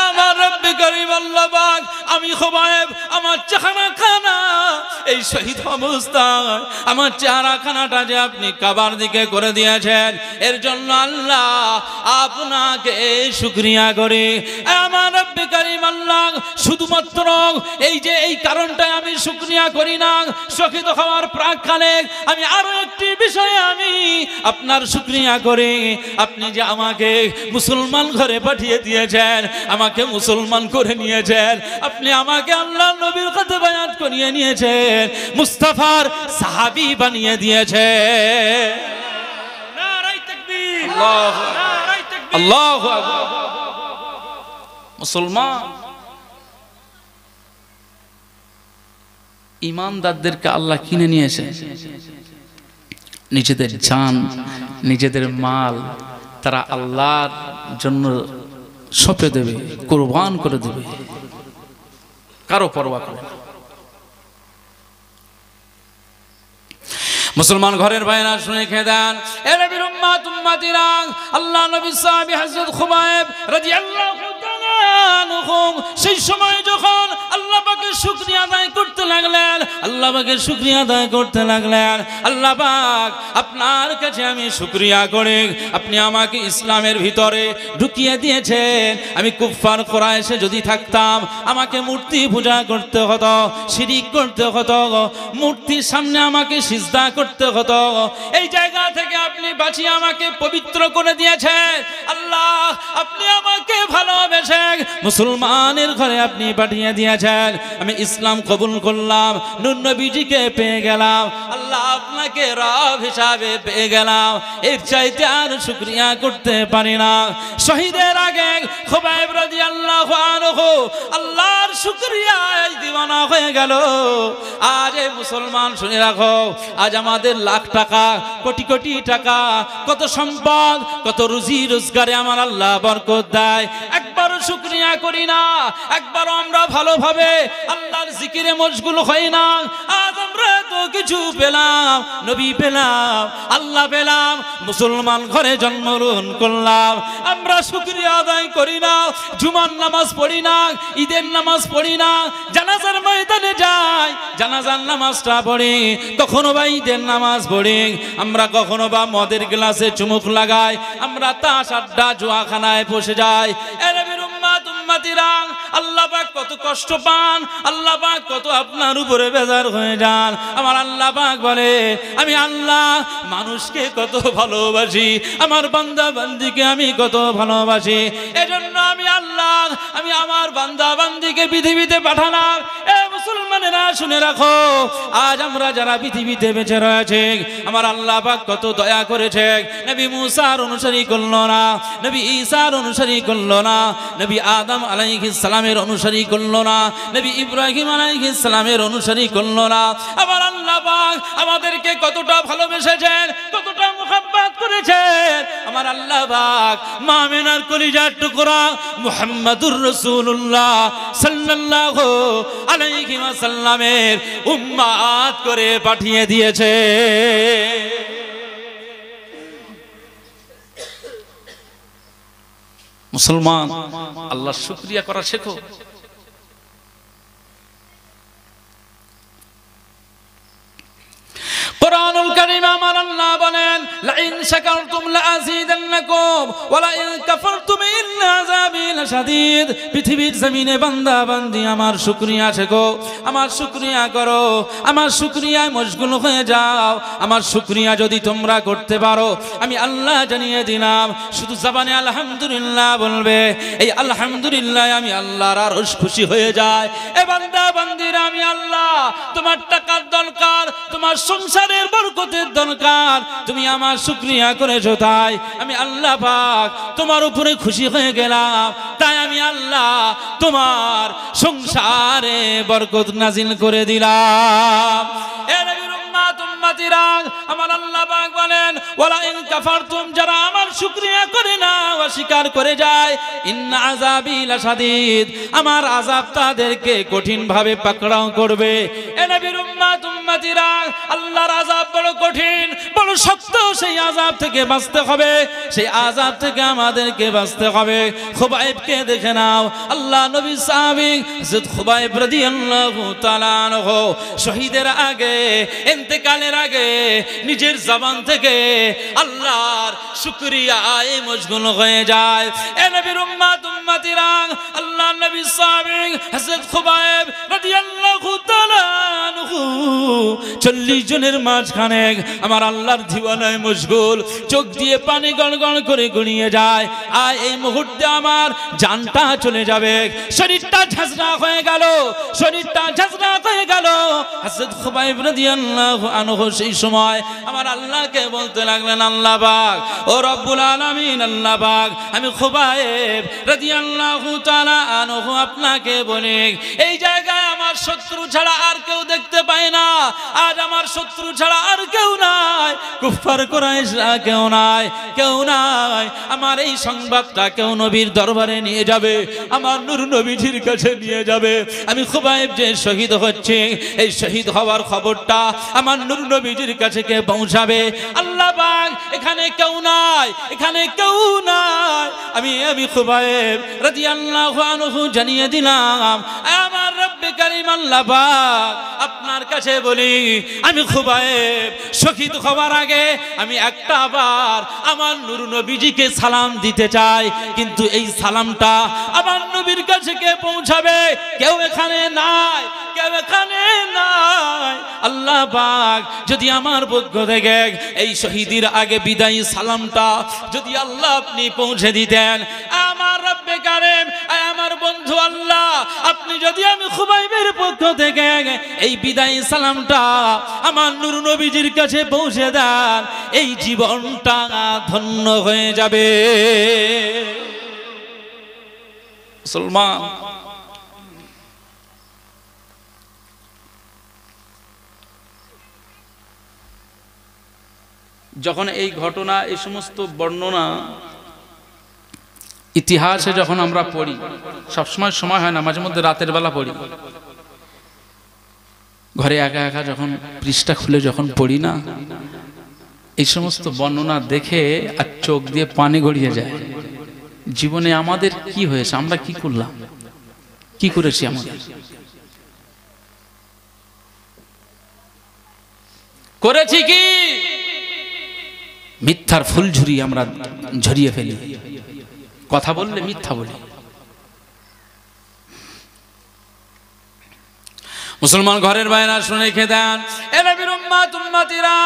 আমার রব্বে কারীম আল্লাহ পাক, আমি খুবাইব আমার চেহারাখানা এই শহীদ অবস্থায় আমার চেহারাখানাটা যে আপনি কাবার দিকে করে দিয়েছেন, এর জন্য আল্লাহ আপনাকে শুকরিয়া করি। আমার রব্বে কারীম আল্লাহ শুধুমাত্র এই কারণটাই আমি শুকরিয়া করি না, শহীদ হওয়ার প্রাককালে আমি আরো একটি বিষয়ে আমি আপনার শুকরিয়া করি, আপনি যে আমাকে মুসলমান ঘরে পাঠিয়ে দিয়েছেন, আমাকে মুসলমান করে নিয়েছেন, আপনি আমাকে আল্লাহ নবীর কাছে বায়াত করিয়ে নিয়েছেন, মুস্তাফার সাহাবী বানিয়ে দিয়েছেন। নারায়ে তাকবীর, আল্লাহু আকবার। মুসলমান ইমানদারদেরকে আল্লাহ কিনে নিয়েছে, নিজেদের জান নিজেদের মাল তারা আল্লাহর জন্য সঁপে দেবে, কুরবান করে দেবে, কারো পরোয়া করে না। মুসলমান ঘরের ভাইরা শুনে খেদান, এ নবীর উম্মাত উম্মাতিরাং আল্লাহ নবী সাহাবী হযরত খুবাইব রাদিয়াল্লাহু তাআলা আনহু সেই সময় যখন আল্লাহ পাকের শুকরিয়া আদায় করতে লাগলেন, আল্লাহ পাকের শুকরিয়া আদায় করতে লাগলেন, আল্লাহ পাক আপনার কাছে আমি শুকরিয়া করি, আপনি আমাকে ইসলামের ভিতরে ঢুকিয়ে দিয়েছেন। আমি কুফফার কুরাইশে যদি থাকতাম আমাকে মূর্তি পূজা করতে হতো, শিরিক করতে হতো, মূর্তির সামনে আমাকে সিজদা করতে হতো, এই জায়গা থেকে আপনি বাঁচিয়ে আমাকে পবিত্র করে দিয়েছেন। আল্লাহ আপনি আমাকে ভালোবেসে মুসলমানের ঘরে আপনি পাঠিয়ে দিয়েছেন, আমি ইসলাম কবুল করলাম, নূর নবীজিকে পেয়ে গেলাম। আল্লাহ আপনাকে রব হিসাবে পেয়ে গেলাম, এর চাইতে আর শুকরিয়া করতে পারি না। শহীদের আগে খুবাইব রাদিয়াল্লাহু আনহু আল্লাহর শুকরিয়ায় দিওয়ানা হয়ে গেল। আজ এই মুসলমান শুনে রাখো, আজ আমাদের লাখ টাকা, কোটি কোটি টাকা, কত সম্পদ, কত রুজি রোজগারে আমার আল্লাহ বরকত দেয়, একবারও শুকরিয়া করি না, একবারও আমরা ভালোভাবে আল্লাহর জিকিরে মশগুল হই না। আজ আমরা তো কিছু পেলাম, নবী পেলাম, আল্লাহ পেলাম, মুসলমান ঘরে জন্মগ্রহণ করলাম, আমরা শুকরিয়া আদায় করি না, জুমার নামাজ পড়ি না, ঈদের নামাজ পড়ি না, জানাজার ময়দানে যাই, জানাজার নামাজটা পড়ি, কখনো বা ঈদের নামাজ পড়ি, আমরা কখনো বা মদের গ্লাসে চুমুক লাগাই, আমরা তাস আড্ডা জুয়াখানায় বসে যাই। এর উম্মাত উম্মাতিরা আল্লাহ পাক কত কষ্ট পান, আল্লাহ পাক কত আপনার উপরে বেজার হয়ে যান। আমার আল্লাহ পাক বলে, আমি আল্লাহ মানুষকে কত ভালোবাসি, আমার বান্দা বান্দিকে আমি কত ভালোবাসি, এজন্য আমি আল্লাহ আমি আমার বান্দা বান্দিকে পৃথিবীতে পাঠালাম। এ মুসলমানেরা শুনে রাখো, আজ আমরা যারা পৃথিবীতে বেঁচে রয়েছে, আমার আল্লাহ পাক কত দয়া করেছে। নবী মুসার অনুসারী করলো না, নবী ঈসার অনুসারী করলো না, নবী আদম আলাইহিস সালামের অনুসারী করলো না, নবী ইব্রাহিম আলাইহিস সালামের অনুসারী করলো না। আমার আল্লাহ পাক আমাদেরকে কতটা ভালোবেসেছেন, কতটা মুহাব্বত করেছেন। আমার আল্লাহ পাক মা আমিনার কলিজার টুকরা মুহাম্মাদুর রাসূলুল্লাহ সাল্লাল্লাহু আলাইহি ওয়াসাল্লামের উম্মাত করে পাঠিয়ে দিয়েছে। মুসলমান, আল্লাহর শুকরিয়া করা শেখো। কুরআনুল কারীম আমার আল্লাহ বলেন, লাইন শাকারতুম লাযীদান্নাকুম ওয়া লাইন কাফারতুম ইন্না আযাবি লাশাদীদ। পৃথিবীর জমিনে বান্দা বান্দি আমার শুকরিয়া শেখো, আমার শুকরিয়া করো, আমার শুকরিয়ায় মশগুল হয়ে যাও। আমার শুকরিয়া যদি তোমরা করতে পারো, আমি আল্লাহ জানিয়ে দিলাম, শুধু জবানে আলহামদুলিল্লাহ বলবে, এই আলহামদুলিল্লাহ আমি আল্লাহর আরশ খুশি হয়ে যায়। এ বান্দা বান্দিরা, আমি আল্লাহ তোমার টাকার দরকার, তোমার সংসারের বরকতের দরকার, তুমি আমার শুকরিয়া করেছো, তাই আমি আল্লাহ পাক তোমার উপরে খুশি হয়ে গেলাম, তাই আমি আল্লাহ তোমার সংসারে বরকত নাজিল করে দিলাম। এ নবীর উম্মাত উম্মাতিরা আমার আল্লাহ পাক বলেন, ওয়ালা ইন কাফারতুম, যারা আমার শুকরিয়া করে না, অস্বীকার করে যায়, ইন্না আযাবি লাশাদীদ, আমার আযাব তাদেরকে কঠিন ভাবে পাকড়াও করবে। এ নবীর উম্মাত উম্মাতিরা আল্লাহর আযাব বড় কঠিন, বড় শক্ত, সেই আযাব থেকে বাঁচতে হবে, সেই আযাব থেকে আমাদেরকে বাঁচতে হবে। খুবাইবকে দেখে নাও, আল্লাহ নবী সাহাবী হযরত খুবাইব রাদিয়াল্লাহু তাআলা আনহু শহীদের আগে, ইন্তেকালের আগে নিজের জবান থেকে আল্লাহর শুকরিয়ায় মশগুল হয়ে যায়। এ নবীর উম্মাত উম্মাতিরা আল্লাহ নবী সাহাবী হযরত খুবাইব রাদিয়াল্লাহু তাআলা আনহু 40 জনের মাঝখানে আমার আল্লাহর দিওয়ানায় মশগুল, চোখ দিয়ে পানি গড়গড় করে গড়িয়ে যায়। আর এই মুহূর্তে আমার জানটা চলে যাবে, শরীরটা ঝাঁঝরা হয়ে গেল, শরীরটা ঝাঁঝরা হয়ে গেল। হযরত খুবাইব রাদিয়াল্লাহু আনহু সেই সময় আমার আল্লাহকে বলতে লাগলেন, আল্লাহ পাক, ও রব্বুল আলামিন, আল্লাহ পাক, আমি খুবাইব রাদিয়াল্লাহু তাআলা আনহু আপনাকে বলি, এই জায়গায় আমার শত্রু ছাড়া আর কেউ দেখতে পায় না, আজ আমার শত্রু ছাড়া আর কেউ নাই, কুফার কুরাইশরা কেউ নাই, কেউ নাই। আমার এই সংবাদটা কেউ নবীর দরবারে নিয়ে যাবে, আমার নূর নবীজির কাছে নিয়ে যাবে। আমি খুবাইব যে শহীদ হচ্ছে, এই শহীদ হওয়ার খবরটা আমার নূর নবীজির কাছে কে পৌঁছাবে? আল্লাহ পাক, এখানে কেউ নাই, এখানে কেউ নাই। আমি খুবাইব রাদিয়াল্লাহু আনহু জানিয়ে দিলাম, আমার রব্বে কারীম আল্লাহ পাক আপনার কাছে বলি, আমি খুবাইব শহীদ হওয়ার আগে আমি একটা বার আমার নূর নবীজিকে সালাম দিতে চাই, কিন্তু এই সালামটা আমার নবীর কাছে কে পৌঁছাবে? কেউ এখানে নাই, কেউ এখানে নাই। আল্লাহ পাক যদি আমার পক্ষ থেকে এই শহীদের আগে বিদায়ী সালামটা যদি আল্লাহ আপনি পৌঁছে দিতেন, আমার রব্বে কারীম, আমার আমার বন্ধু আল্লাহ, আপনি যদি আমি খুবাইবের পক্ষ থেকে এই বিদায়ী সালামটা আমার নূর নবীজির কাছে পৌঁছে দেন, এই জীবনটা ধন্য হয়ে যাবে। মুসলমান, যখন এই ঘটনা, এই সমস্ত বর্ণনা ইতিহাসে যখন আমরা পড়ি, সবসময় সময় হয় না, মাঝে মধ্যে রাতের বেলা পড়ি, ঘরে একা একা যখন পৃষ্ঠা খুলে যখন পড়ি না, এই সমস্ত বর্ণনা দেখে আর চোখ দিয়ে পানি গড়িয়ে যায়। জীবনে আমাদের কি হয়েছে, আমরা কি করলাম, কি করেছি, আমাদের করেছি কি? মিথ্যার ফুলঝুরি আমরা ঝরিয়ে ফেলি, কথা বললে মিথ্যা বলি। মুসলমান ঘরের বাইরা শুনে খেদেন, এ নবীর উম্মত উম্মতিরা,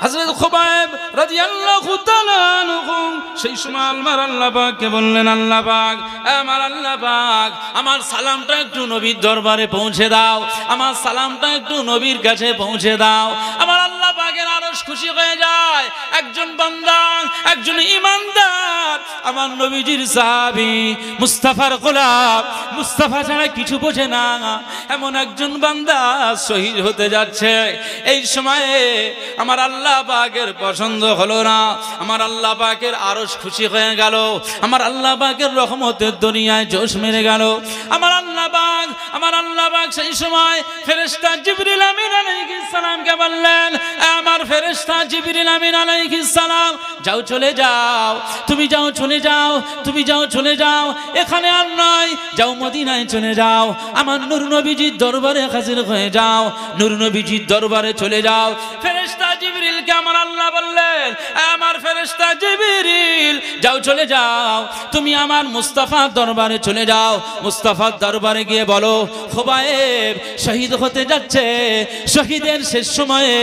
হযরত খুবাইব রাদিয়াল্লাহু তাআলা আনহু সেই সময় আল্লাহ পাককে বললেন, আল্লাহ পাক, আমার আল্লাহ পাক, আমার সালামটা একটু নবীর দরবারে পৌঁছে দাও, আমার সালামটা একটু নবীর কাছে পৌঁছে দাও। আমার আল্লাহ পাকের আরশ খুশি হয়ে যায়। একজন বান্দা, একজন ঈমানদার, আমার নবীজির সাহাবী, মুস্তাফার গোলাম, মুস্তাফা ছাড়া কিছু বোঝে না, এমন একজন বান্দা শহীদ হতে যাচ্ছে। এই সময়ে আমার আল্লাহ পাকের পছন্দ হলো না, আমার আল্লাহ পাকের আরশ খুশি হয়ে গেল, আমার আল্লাহ পাকের রহমতের দুনিয়ায় জোশ মেরে গেল। আমার আল্লাহ পাক সেই সময় ফেরেশতা জিবরিল আমিন আলাইহিস সালামকে বললেন, আমার ফেরেশতা জিবরিল আমিন আলাইহিস সালাম, যাও চলে যাও, তুমি যাও চলে যাও, তুমি যাও চলে যাও, এখানে আর নয়, যাও মদিনায় চলে যাও, আমার নূর নবীজির দরবারে হাজির হয়ে যাও, নূর নবীজির দরবারে চলে যাও। ফেরেশতা জিবরিলকে আমার আল্লাহ বললেন, আমার ফেরেশতা জিবরিল, যাও চলে যাও, তুমি আমার মুস্তাফার দরবারে চলে যাও, মুস্তাফার দরবারে গিয়ে বলো, খুবাইব শহীদ হতে যাচ্ছে, শহীদের শেষ সময়ে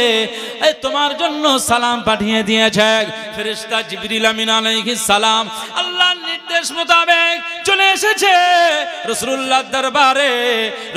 তোমার জন্য সালাম পাঠিয়ে দিয়েছে। ফেরেশতা জিবরিল আমিন আলাইহিস সালাম আল্লাহর নির্দেশ মোতাবেক চলে এসেছে রাসূলুল্লাহর দরবারে।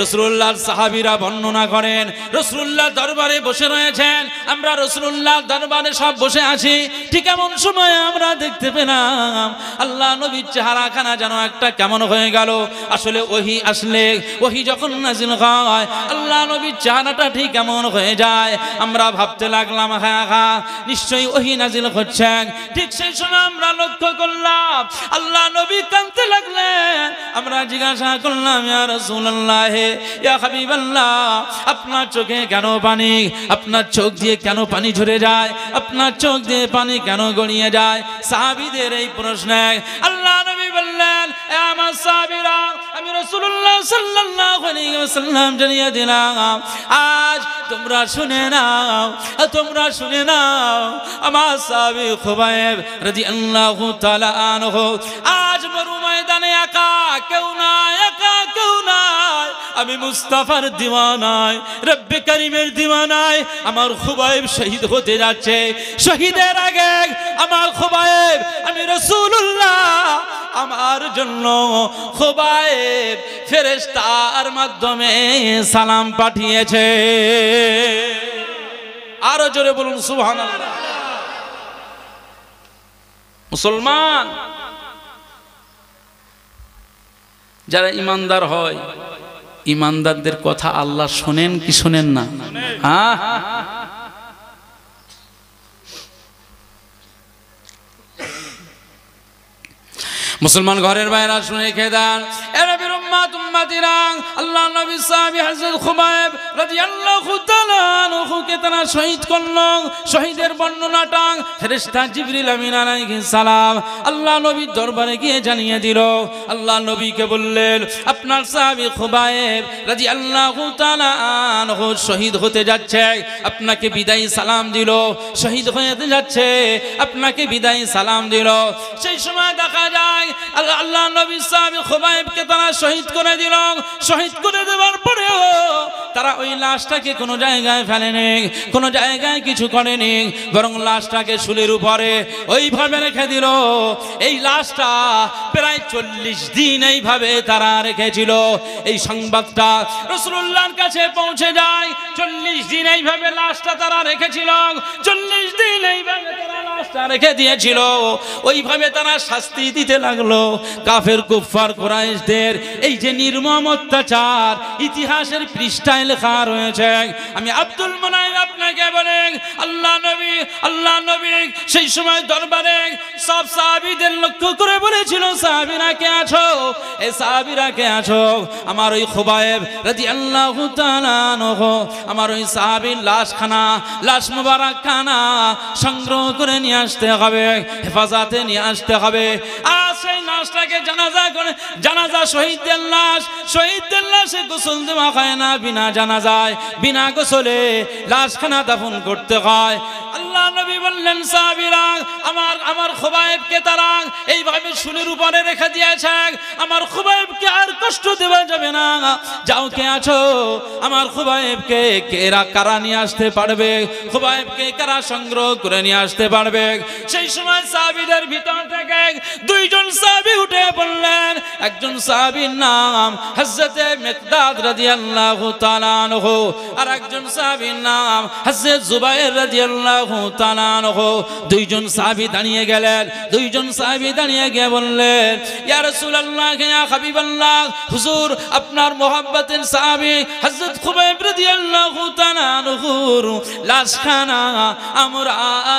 রাসূলুল্লাহর সাহাবীরা বর্ণনা করেন, রাসূলুল্লাহর দরবারে বসে রয়েছেন, আমরা রাসূলুল্লাহর দরবারে সব বসে আছি। ঠিক এমন সময় আমরা দেখতে পেলাম আল্লাহ নবীর চেহারাখানা যেন একটা কেমন হয়ে গেল। আসলে ওহী আসলে, ওহী যখন নাযিল হয়, আল্লাহ নবীর চেহারাটা ঠিক কেমন হয়ে যায়। আমরা ভাবতে লাগলাম, হ্যাঁ হ্যাঁ নিশ্চয়ই ওহী নাযিল হচ্ছেন। ঠিক সেই সময় আমরা লক্ষ্য করলাম আল্লাহ নবী কাঁদতে লাগলেন। আমরা জিজ্ঞাসা করলাম, ইয়া রাসূলুল্লাহ, ইয়া হাবিবাল্লাহ, আপনার চোখে কেন পানি, আপনার চোখ দিয়ে কেন পানি ঝরে যায়, আপনার চোখ দিয়ে পানি কেন গড়িয়ে যায়? সাহাবীদের এই প্রশ্নে আল্লাহ নবী বললেন, এ আমার সাহাবীরা, আমি রাসূলুল্লাহ সাল্লাল্লাহু আলাইহি ওয়াসাল্লাম জানিয়ে দিলাম, আজ তোমরা শুনে নাও, তোমরা শুনে নাও, আমার সাহাবী খুবাইব রাদিয়াল্লাহু তাআলা আনহু আজ মরু ময়দানে একা কেউ নাই, একা কেউ নাই। আমি মুস্তাফার দিওয়ানায়, রব্বে কারীমের দিওয়ানায় আমার খুবাইব শহীদ হতে যাচ্ছে। শহীদের আগে আমার খুবাইব, আমি রাসূলুল্লাহ, আমার জন্য খুবাইব ফেরেশতার মাধ্যমে সালাম পাঠিয়েছে। আরো জোরে বলুন সুবহানাল্লাহ। মুসলমান যারা ইমানদার হয়, ইমানদারদের কথা আল্লাহ শোনেন কি শোনেন না? হ্যাঁ, মুসলমান ঘরের বাইরা শুনে খেদান, এ নবীর উম্মত উম্মতিরা, আল্লাহ নবী সাহাবী হযরত খুবাইব রাদিয়াল্লাহু তাআলা আনহুকে তারা শহীদ করলো। শহীদের বর্ণনাটা ফেরেশতা জিবরিল আমিন আলাইহিস সালাম আল্লাহ নবীর দরবারে গিয়ে জানিয়ে দিল। আল্লাহ নবীকে বললেন, আপনার সাহাবী খুবাইব রাদিয়াল্লাহু তাআলা আনহু শহীদ হতে যাচ্ছে, আপনাকে বিদায়ী সালাম দিল, শহীদ হয়ে যাচ্ছে, আপনাকে বিদায়ী সালাম দিল। সেই সময় দেখা যায় আল্লাহ নবী সাহাবী খুবাইবকে তারা শহীদ করে দিল। শহীদ করে দেওয়ার পরেও তারা ওই লাশটাকে কোনো জায়গায় ফেলেনি, কোনো জায়গায় কিছু করেনি, বরং লাশটাকে শুলের উপরে ওইভাবে রেখে দিল। এই লাশটা প্রায় 40 দিন এইভাবে তারা রেখেছিল। এই সংবাদটা রাসূলুল্লাহর কাছে পৌঁছে যায়। 40 দিন এইভাবে লাশটা তারা রেখেছিল, 40 দিন এইভাবে তারা লাশটা রেখে দিয়েছিল। ওইভাবে তারা শাস্তি দিতে লাগলো কাফের কুফফার কুরাইশদের। এই যে নির্মম অত্যাচার ইতিহাসের পৃষ্ঠায় লেখা রয়েছে। আমি আব্দুল মুনাইম আপনাকে বলেন, আল্লাহ নবী সেই সময় দরবারে সব সাহাবীদের লক্ষ্য করে বলেছিল, সাহাবীরা কে আছো? এই সাহাবীরা কে আছো? আমার ওই খুবাইব রাদিয়াল্লাহু তাআলা আনহু, আমার ওই সাহাবীর লাশ মুবারক খানা সংগ্রহ করে নিয়ে আসতে হবে, হেফাজতে নিয়ে আসতে হবে। আর সেই লাশটাকে জানাজা শহীদদের লাশে গোসল দেওয়া হয় না, বিনা জানাজায় বিনা গোসলে লাশখানা দাফন করতে হয়। আল্লাহ নবী বললেন, সাহাবীরা আমার খুবাইবকে তারা এইভাবে শুলের উপরে রেখে দিয়েছে, আমার খুবাইবকে আর কষ্ট দেওয়া যাবে না। যাও, কে আছো? আমার খুবাইবকে কারা নিয়ে আসতে পারবে? খুবাইবকে কারা সংগ্রহ করে নিয়ে আসতে পারবে? সেই সময় সাহাবীদের ভিতর থেকে 2 জন সাহাবী উঠে বললেন। একজন সাহাবীর নাম হযরতে মিকদাদ রাদিয়াল্লাহু তাআলা আনহু, আর একজন সাহাবীর নাম হযরত জুবায়ের রাদিয়াল্লাহু তাআলা আনহু। 2 জন সাহাবী দাঁড়িয়ে গেলেন। 2 জন সাহাবী দাঁড়িয়ে গিয়ে বললেন, ইয়া রাসূলুল্লাহ, ইয়া হাবিবাল্লাহ, হুজুর আপনার মুহাব্বতের সাহাবী হযরত খুবাইব রাদিয়াল্লাহু তাআলা আনহুর লাশখানা আমরা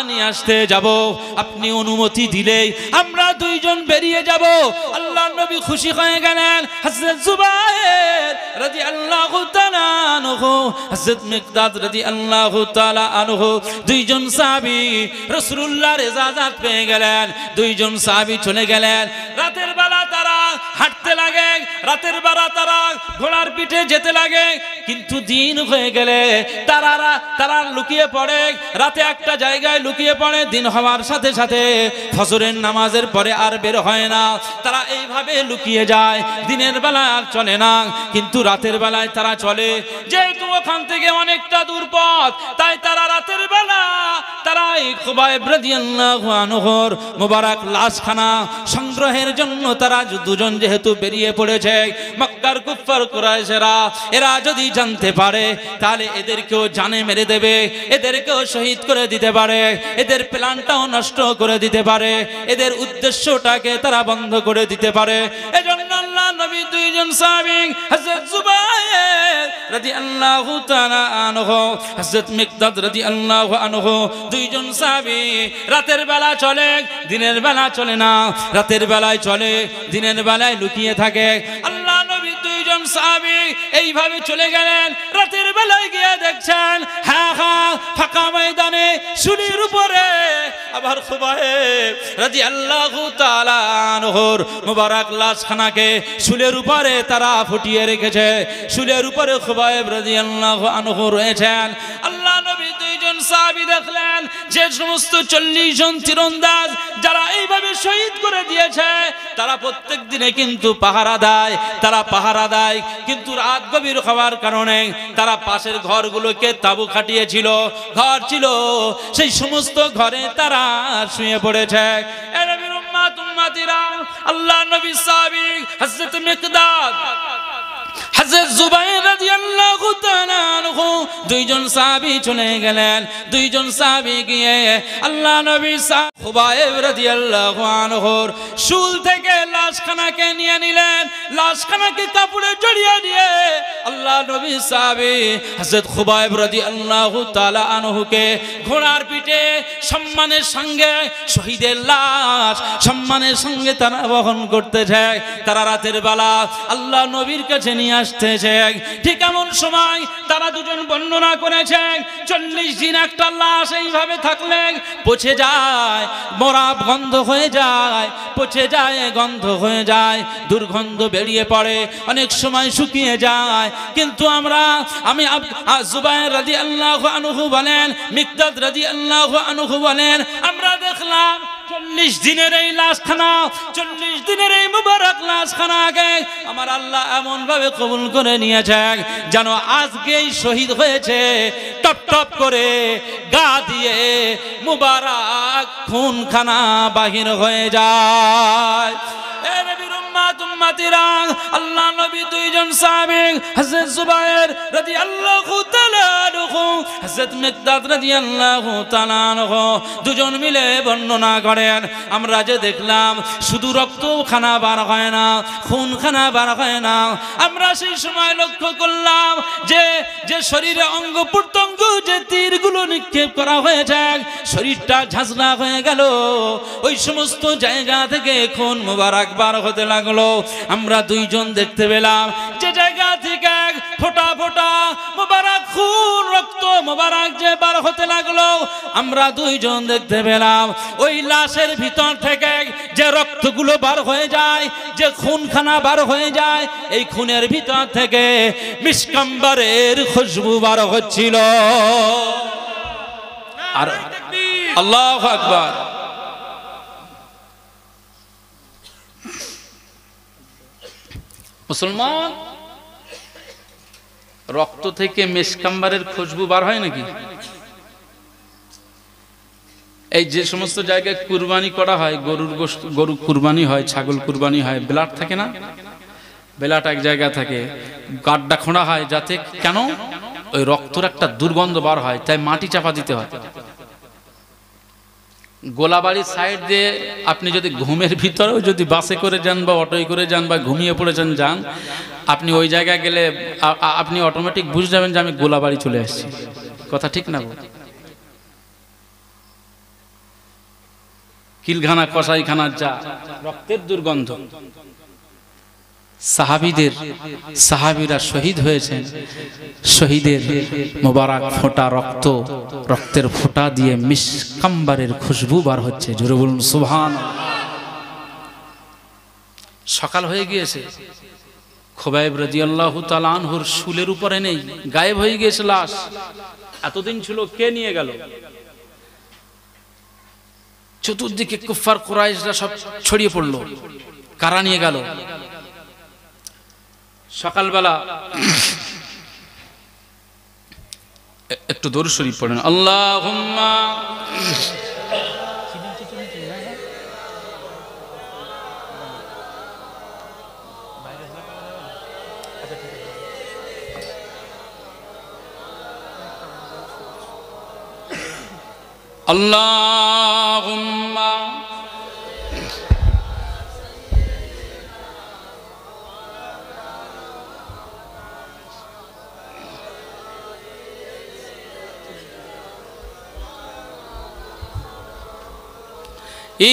নিয়ে আসতে যাব, আপনি অনুমতি দিলেই আমরা 2 জন বেরিয়ে যাব। আল্লাহ নবী খুশি হয়ে গেলেন। হযরত জুবায়ের রাদিয়াল্লাহু তাআলা আনহু, হযরত মিকদাদ রাদিয়াল্লাহু তাআলা আনহু, 2 জন সাহাবী রাসূলুল্লাহর ইজাজত পেয়ে গেলেন। 2 জন সাহাবী চলে গেলেন। রাতের বেলা তারা হাঁটতে লাগে, রাতের বেলা তারা ঘোড়ার পিঠে যেতে লাগে। কিন্তু দিন হয়ে গেলে তারা লুকিয়ে পড়ে, রাতে একটা জায়গায় লুকিয়ে পড়ে। দিন হওয়ার সাথে সাথে ফজরের নামাজের পরে আর বের হয় না। তারা এইভাবে লুকিয়ে যায়, দিনের বেলা আর চলে না, কিন্তু রাতের বেলায় তারা চলে। যেহেতু ওখান থেকে অনেকটা দূর পথ, তাই তারা রাতের বেলা তারা এই খুবাইব রাদিয়াল্লাহু আনহুর মুবারক লাশখানা সংগ্রহের জন্য তারা 2 জন যেহেতু বেরিয়ে পড়েছে। মক্কার কুফফার কুরাইশরা এরা যদি জানতে পারে তাহলে এদেরকেও জানে মেরে দেবে, এদেরকেও শহীদ করে দিতে পারে, এদের প্ল্যানটাও নষ্ট করে দিতে পারে, এদের উদ্দেশ্যটাকে তারা বন্ধ করে দিতে পারে। এজন্য আল্লাহ নবী 2 জন সাহাবী হযরত জুবায়ের রাদিয়াল্লাহু তাআলা আনহু, হযরত মিকদাদ রাদিয়াল্লাহু আনহু, 2 জন সাহাবী রাতের বেলা চলে, দিনের বেলা চলে না। রাতের বেলায় চলে, দিনের বেলায় লুকিয়ে থাকে। আল্লাহ নবী 2 জন সাহাবী এইভাবে চলে গেলেন। রাতের বেলায় গিয়ে দেখছেন ফাঁকা ময়দানে শুলির উপরে আবার খুবাইব রাদিয়াল্লাহু তাআলা আনহুর মুবারক লাশখানাকে শুলের উপরে তারা ফুটিয়ে রেখেছে। শুলের উপরে খুবাইব রাদিয়াল্লাহু আনহু রয়েছেন। আল্লাহ নবী 2 জন সাহাবী দেখলেন যে সমস্ত 40 জন তীরন্দাজ যারা এইভাবে শহীদ করে দিয়েছে, তারা প্রত্যেক দিনে কিন্তু পাহারা দেয়, কিন্তু রাত গভীর হওয়ার কারণে তারা পাশের ঘরগুলোকে তাবু খাটিয়েছিল। ঘর ছিল, সেই সমস্ত ঘরে তারা শুয়ে পড়েছে। এ নবীর উম্মতিরা, আল্লাহ নবী সাহাবী হযরত মিকদাদ, হযরত জুবায়ের রাদিয়াল্লাহু তাআলা আনহু, 2 জন সাহাবী চলে গেলেন। 2 জন সাহাবী গিয়ে আল্লাহ নবী খুবাইব রাদিয়াল্লাহু আনহুর শুল থেকে লাশখানাকে নিয়ে নিলেন। লাশখানাকে কাপড়ে জড়িয়ে দিয়ে আল্লাহ নবী সাহাবী হযরত খুবাইব রাদিয়াল্লাহু তাআলা আনহুকে ঘোড়ার পিঠে সম্মানের সঙ্গে শহীদের লাশ সম্মানের সঙ্গে তারা বহন করতেছে। তারা রাতের বেলা আল্লাহ নবীর কাছে নিয়ে আসতেছে। ঠিক এমন সময় তারা 2 জন বর্ণনা করেছেন 40 দিন একটা লাশ এইভাবে থাকলে পচে যায়, মরা গন্ধ হয়ে যায়, পচে যায়, গন্ধ হয়ে যায়, দুর্গন্ধ বেরিয়ে পড়ে, অনেক সময় শুকিয়ে যায়। কিন্তু আমি জুবায়ের রাদিয়াল্লাহু আনহু বলেন, মিকদাদ রাদিয়াল্লাহু আনহু বলেন, আমরা দেখলাম 40 দিনের এই লাশখানা, 40 দিনের এই মুবারক লাশখানাকে আমার আল্লাহ এমন ভাবে কবুল করে নিয়েছেন যেন আজকেই শহীদ হয়েছে। টপ টপ করে গা দিয়ে মুবারক খুনখানা বাহির হয়ে যায়। এ নবীর উম্মত উম্মতিরা, আল্লাহ নবী দুইজন সাহাবী হযরত জুবায়ের রাদিয়াল্লাহু তাআলা আনহু, হযরত মিকদাদ রাদিয়াল্লাহু তাআলা আনহু দুজন মিলে বর্ণনা করেন, আমরা যে দেখলাম শুধু রক্তখানা বার হয় না, খুনখানা বার হয় না, আমরা সেই সময় লক্ষ্য করলাম যে যে শরীরে অঙ্গ প্রত্যঙ্গ যে তীরগুলো নিক্ষেপ করা হয়েছে শরীরটা ঝাঁঝরা হয়ে গেল, ওই সমস্ত জায়গা থেকে খুন মুবারক বার হতে লাগলো। আমরা দুইজন দেখতে পেলাম যে জায়গা থেকে ফোঁটা ফোঁটা মুবারক খুন রক্ত মুবারক যে বার হতে লাগলো, আমরা দুইজন দেখতে পেলাম ওই লাশের ভিতর থেকে যে রক্তগুলো বার হয়ে যায়, যে খুনখানা বার হয়ে যায়, এই খুনের ভিতর থেকে মিসকাম্বারের খুশবু বার হচ্ছিল। আর আল্লাহু আকবার, মুসলমান রক্ত থেকে মিসকাম্বারের খুশবু বার হয় নাকি? এই যে সমস্ত জায়গায় কুরবানি করা হয়, গরু কুরবানি হয়, ছাগল কুরবানি হয়, ব্লাড থাকে না, ব্লাড এক জায়গা থাকে, গাড্ডা খোঁড়া হয় যাতে কেন ওই রক্তর একটা দুর্গন্ধ বার হয়, তাই মাটি চাপা দিতে হয়। গোলাবাড়ির সাইড দিয়ে আপনি যদি ঘুমের ভিতরেও যদি বাসে করে যান বা অটোয় করে যান বা ঘুমিয়ে পড়েছেন যান, আপনি ওই জায়গায় গেলে আপনি অটোমেটিক বুঝে যাবেন যে আমি গোলাবাড়ি চলে আসছি। কথা ঠিক না? কিলখানা কসাইখানার যা রক্তের দুর্গন্ধ। সাহাবীরা শহীদ হয়েছেন, শহীদের মোবারক ফোঁটা রক্ত, রক্তের ফোঁটা দিয়ে মিসকাম্বারের খুশবু বার হচ্ছে। জোরে বলুন সুবহানাল্লাহ। সকাল হয়ে গিয়েছে, খুবাইব রাদিয়াল্লাহু তাআলা আনহুর শুলের উপরে নেই, গায়েব হয়ে গিয়েছে লাশ। এতদিন ছিল, কে নিয়ে গেল? চতুর্দিকে কুফার কুরাইশরা সব ছড়িয়ে পড়লো, কারা নিয়ে গেল? সকালবেলা একটু দরুদ শরীফ পড়েন, আল্লাহুম্মা আল্লাহুম্মা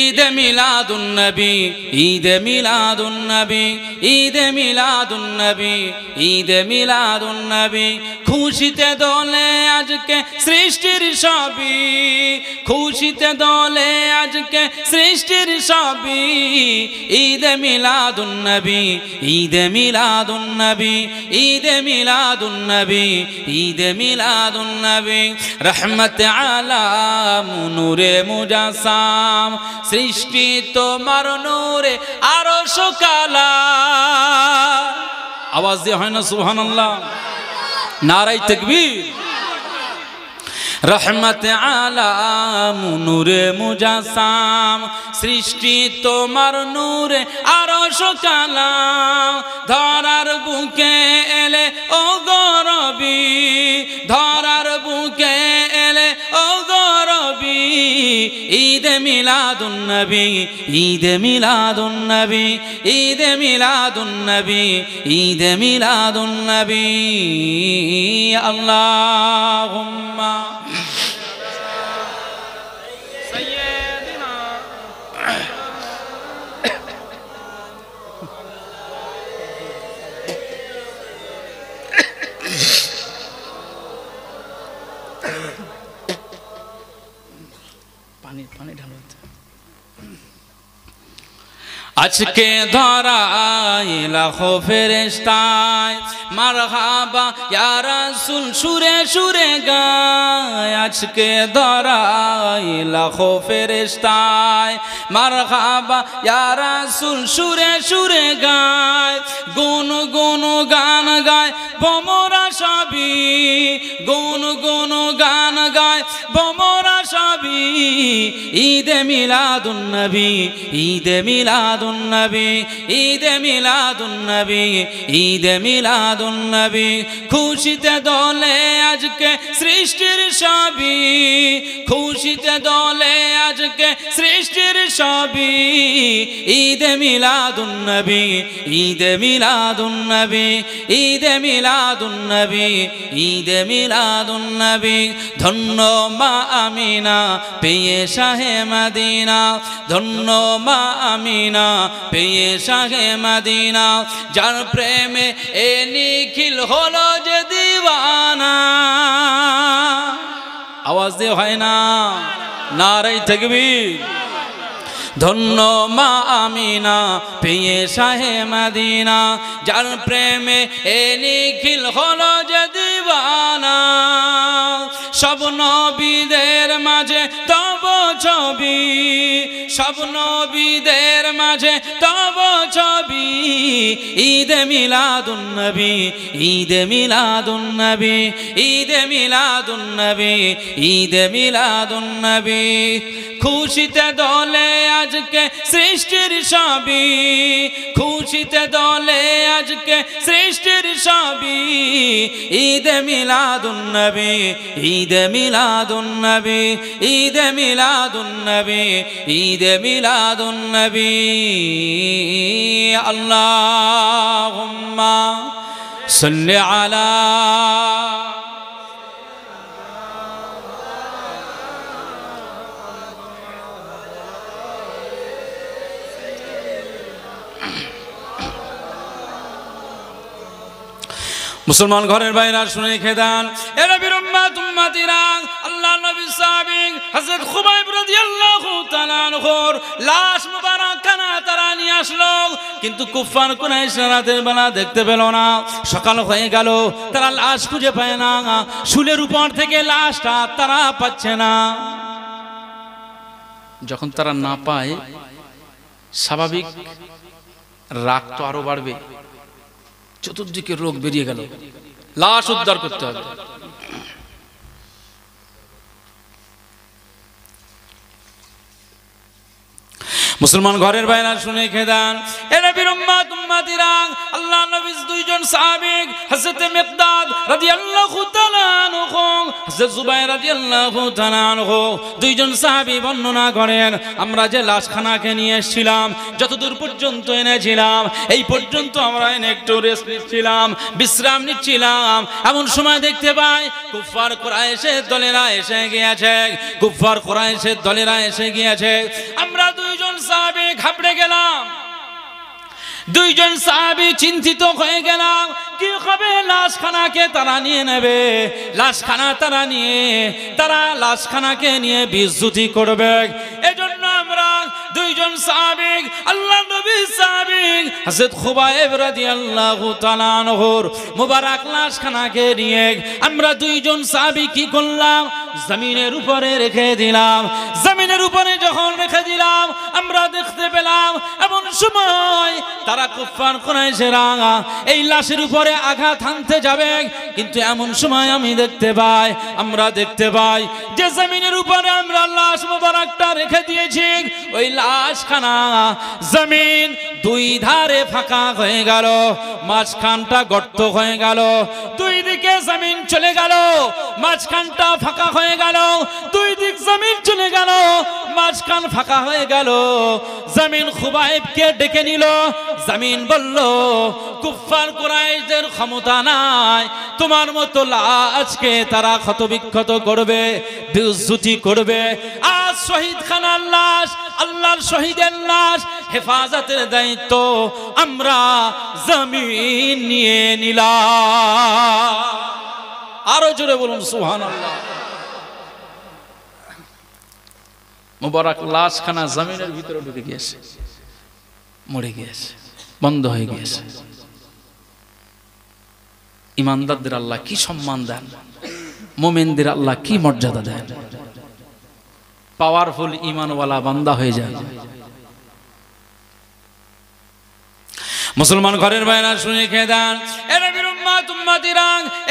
ঈদ মিলাদুন নবী, ঈদ মিলাদুন নবী, ঈদ মিলাদুন নবী, ঈদ মিলাদুন নবী। খুশিতে দোলে আজকে সৃষ্টির সবই, খুশিতে দোলে আজকে সৃষ্টির সবই। ঈদ মিলাদুন নবী, ঈদ মিলাদুন নবী, ঈদ মিলাদুন নবী, ঈদ মিলাদুন নবী। রহমত আলাম নূরে মুজাসসাম, সৃষ্টি তোমার নূরে আরশ কালা। আওয়াজ দিয়ে হয় না সুবহানাল্লাহ? নারায়ে তাকবীর। রহমত আলাম নূরে মুজাসসাম, সৃষ্টি তোমার নূরে আরশ কালা। ধরার বুকে এলে ও গরবী, ধরার বুকে এলে ও গরবী। ঈদ মিলাদুন নবী, ঈদ মিলাদুন নবী, ঈদ মিলাদুন নবী, ঈদ মিলাদুন নবী। আল্লাহুম্মা আজকে ধরায় লাখো ফেরেশতায় মারহাবা ইয়া রাসূল সুরে সুরে গায়। আজকে ধরায় লাখো ফেরেশতায় মারহাবা ইয়া রাসূল সুরে সুরে গায়। গুন গুন গান গায় ভমরা সবই, গুন গুন গান গায় ভমরা সবই। ঈদে মিলাদুন নবী, ঈদে মিলাদুন নবী, ঈদে মিলাদুন নবী, ঈদে মিলাদুন নবী। খুশিতে দোলে আজকে সৃষ্টির সবই, খুশিতে দোলে আজকে সৃষ্টির সবই। ঈদে মিলাদুন নবী, ঈদে মিলাদুন নবী, ঈদে মিলাদুন নবী, ঈদে মিলাদুন নবী। ধন্য মা আমিনা পেয়ে শাহে মদিনা, ধন্য মা আমিনা পেয়ে শাহে মদিনা। যার প্রেমে এ নিখিল হলো যে দিওয়ানা। আওয়াজ দিয়ে হয় না? নারে তাকবীর। ধন্য মা আমিনা পেয়ে শাহে মদিনা, যার প্রেমে এ নিখিল হলো যে দিওয়ানা। সব নবীদের মাঝে তব ছবি, সব নবীদের মাঝে তব ছবি। ঈদে মিলাদুন নবী, ঈদে মিলাদুন নবী, ঈদে মিলাদুন নবী, ঈদে মিলাদুন নবী। খুশিতে দোলে আজকে সৃষ্টির সবই, খুশিতে দোলে আজকে সৃষ্টির সবই। ঈদে মিলাদুন নবী, ঈদে মিলাদুন নবী, ঈদে মিলাদুন নবী, ঈদে মিলাদুন নবী। আল্লাহুম্মা সাল্লি আলা মুসলমান ঘরের বাইরা শুনে রেখে দেন। এ নবীর উম্মত উম্মতিরা, আল্লাহ নবী সাহাবী হযরত খুবাইব রাদিয়াল্লাহু তাআলা আনহুর লাশ মুবারক খানা তারা নিয়ে আসলো, কিন্তু কুফার কুরাইশ রাতের বেলা দেখতে পেল না। সকাল হয়ে গেল, তারা লাশ খুঁজে পায় না। শুলের উপর থেকে লাশটা তারা পাচ্ছে না। যখন তারা না পায়, স্বাভাবিক রাগ তো আরো বাড়বে। চতুর্দিকে রোগ বেরিয়ে গেল, লাশ উদ্ধার করতে হবে। মুসলমান ঘরের বাইরা শুনে খেদান। এ নবীর উম্মত উম্মতিরা, আল্লাহ নবী দুইজন সাহাবী হযরত মিকদাদ রাদিয়াল্লাহু তাআলা আনহু, হযরত জুবাইর রাদিয়াল্লাহু তাআলা আনহু, দুইজন সাহাবী বর্ণনা করেন, আমরা যে লাশখানাকে নিয়ে এসেছিলাম, যতদূর পর্যন্ত এনেছিলাম, এই পর্যন্ত আমরা একটু রেস্ট নিচ্ছিলাম, বিশ্রাম নিচ্ছিলাম। এমন সময় দেখতে পাই কুফার কুরাইশের দলেরা এসে গিয়েছে, কুফার কুরাইশের দলেরা এসে গিয়েছে। আমরা দুইজন সাহাবী ঘাবড়ে গেলাম, দুইজন সাহাবী চিন্তিত হয়ে গেলাম, কি হবে? লাশখানাকে তারা নিয়ে নেবে, লাশখানা তারা নিয়ে, তারা লাশখানাকে নিয়ে বিদ্যুতি করবে। এজন্য আমরা দুইজন সাহাবী, আল্লাহ নবীর সাহাবী হযরত খুবাইব রাদিয়াল্লাহু তাআলা আনহুর মুবারক লাশখানাকে নিয়ে আমরা দুইজন সাহাবী কি করলাম? জমিনের উপরে রেখে দিলাম। জমিনের উপরে যখন রেখে দিলাম, আমরা দেখতে পেলাম এমন সময় তারা কুফার কুরাইশেরা এই লাশের উপরে আঘাত হানতে যাবে, কিন্তু এমন সময় আমি দেখতে পাই, আমরা দেখতে পাই যে জমিনের উপরে আমরা লাশ মুবারকটা রেখে দিয়েছি, ওই লাশখানা জমিন দুই ধারে ফাঁকা হয়ে গেল, মাঝখানটা গর্ত হয়ে গেল, দুই দিকে জমিন চলে গেল, মাঝখানটা ফাঁকা হয়ে গেল, দুই দিক জমিন চলে গেল, মাঝখান ফাঁকা হয়ে গেল। জমিন খুবাইবকে ডেকে নিল। জমিন বলল, কুফার কুরাইশদের ক্ষমতা নাই, তোমার মতো লাশকে তারা ক্ষতবিক্ষত করবে, বিদ্যুতি করবে। আজ শহীদ খানার লাশ, আল্লাহর শহীদের লাশ হেফাজতের দায়িত্ব আমরা জমিন নিয়ে নিলাম। আরো জোরে বলুন সুবহানাল্লাহ। মুবারক লাশখানা জমিনের ভিতরে ঢুকে গিয়েছে। মরে গিয়েছে, বন্ধ হয়ে গিয়েছে। ইমানদারদের আল্লাহ কি সম্মান দেন, মুমিনদের আল্লাহ কি মর্যাদা দেন। পাওয়ারফুল ইমানওয়ালা বান্দা হয়ে যায়। মুসলমান ঘরের বাইরা শুনে খেয়ে দেন,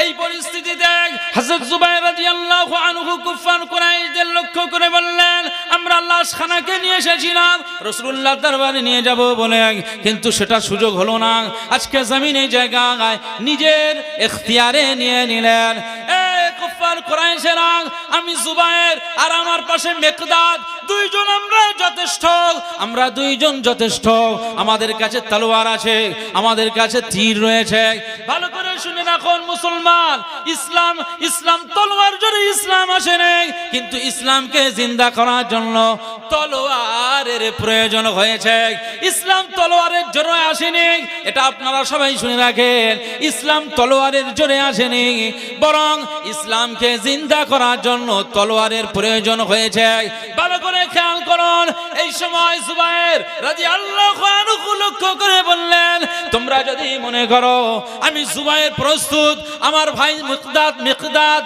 এই পরিস্থিতি দেখ হযরত জুবাইর রাদিয়াল্লাহু আনহু কুফার কুরাইশদের লক্ষ্য করে বললেন, আমরা লাশখানাকে নিয়ে এসেছিলাম রাসূলুল্লাহর দরবারে নিয়ে যাব বলে, কিন্তু সেটা সুযোগ হলো না। আজকে জমিনে জায়গায় নিজের ইখতিয়ারে নিয়ে নিলেন। কুফার কুরাইশেরা, আমি জুবাইর আর আমার পাশে মিকদাদ, দুইজন আমরা যথেষ্ট, আমরা দুইজন যথেষ্ট। আমাদের কাছে তলোয়ার আছে, আমাদের কাছে তীর রয়েছে। ভালো করে শুনে রাখুন মুসলমান, ইসলাম তলোয়ার জোরে ইসলাম আসেনি, কিন্তু ইসলামকে জিন্দা করার জন্য তলোয়ারের প্রয়োজন হয়েছে। ইসলাম তলোয়ারের জোরে আসেনি, এটা আপনারা সবাই শুনে রাখেন। ইসলাম তলোয়ারের জোরে আসেনি, বরং ইসলামকে জিন্দা করার জন্য তলোয়ারের প্রয়োজন হয়েছে। ভালো করে খেয়াল করুন। এই সময় জুবাইর রাদিয়াল্লাহু আনহু লক্ষ্য করে বললেন, তোমরা যদি মনে করো আমি জুবাইর প্রস্তুত, আমার ভাই মিকদাদ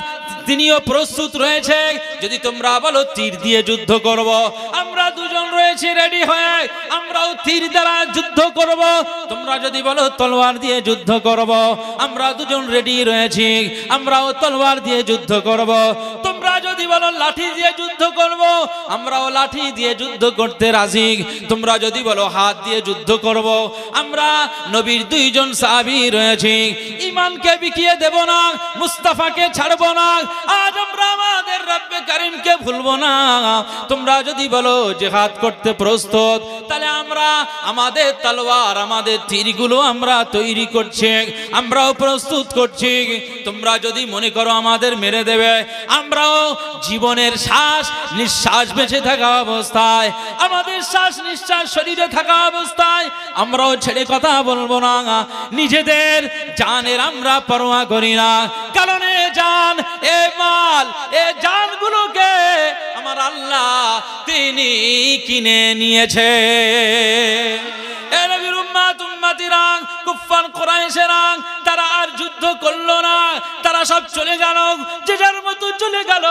তিনিও প্রস্তুত রয়েছে, যদি তোমরা বলো তীর দিয়ে যুদ্ধ করব, আমরা দুজন রয়েছি রেডি হয়ে, আমরাও তীর দ্বারা যুদ্ধ করব। তোমরা যদি বলো তলোয়ার দিয়ে যুদ্ধ করব, আমরা দুজন রেডি রয়েছি, আমরাও তলোয়ার দিয়ে যুদ্ধ করব। তোমরা যদি বলো লাঠি দিয়ে যুদ্ধ করব, আমরাও লাঠি দিয়ে যুদ্ধ করতে রাজি। তোমরা যদি বলো হাত দিয়ে যুদ্ধ করব, আমরা নবীর দুইজন সাহাবী রয়েছি, ঈমানকে বিকিয়ে দেব না, মুস্তাফাকে ছাড়ব না, আজ আমরা আমাদের রব্বে কারীমকে ভুলবো না। তোমরা যদি বলো জিহাদ করতে প্রস্তুত, তাহলে আমরা আমাদের তলোয়ার, আমাদের তীরগুলো আমরা তৈরি করছি, আমরাও প্রস্তুত করছি। তোমরা যদি মনে করো আমাদের মেরে দেবে, আমরাও জীবনের শ্বাস নিঃশ্বাস বেঁচে থাকা অবস্থায়, আমাদের শ্বাস নিঃশ্বাস শরীরে থাকা অবস্থায় আমরাও ছেড়ে কথা বলবো না। নিজেদের জানের আমরা পরোয়া করি না, কারণ এ জান, এ মাল, এ জানগুলোকে আমার আল্লাহ তিনি কিনে নিয়েছে। এ নবীর উম্মত উম্মতিরা, কুফার কুরাইশেরা, তারা আর যুদ্ধ করলো না, তারা সব চলে গেল, যে যার মতো চলে গেল।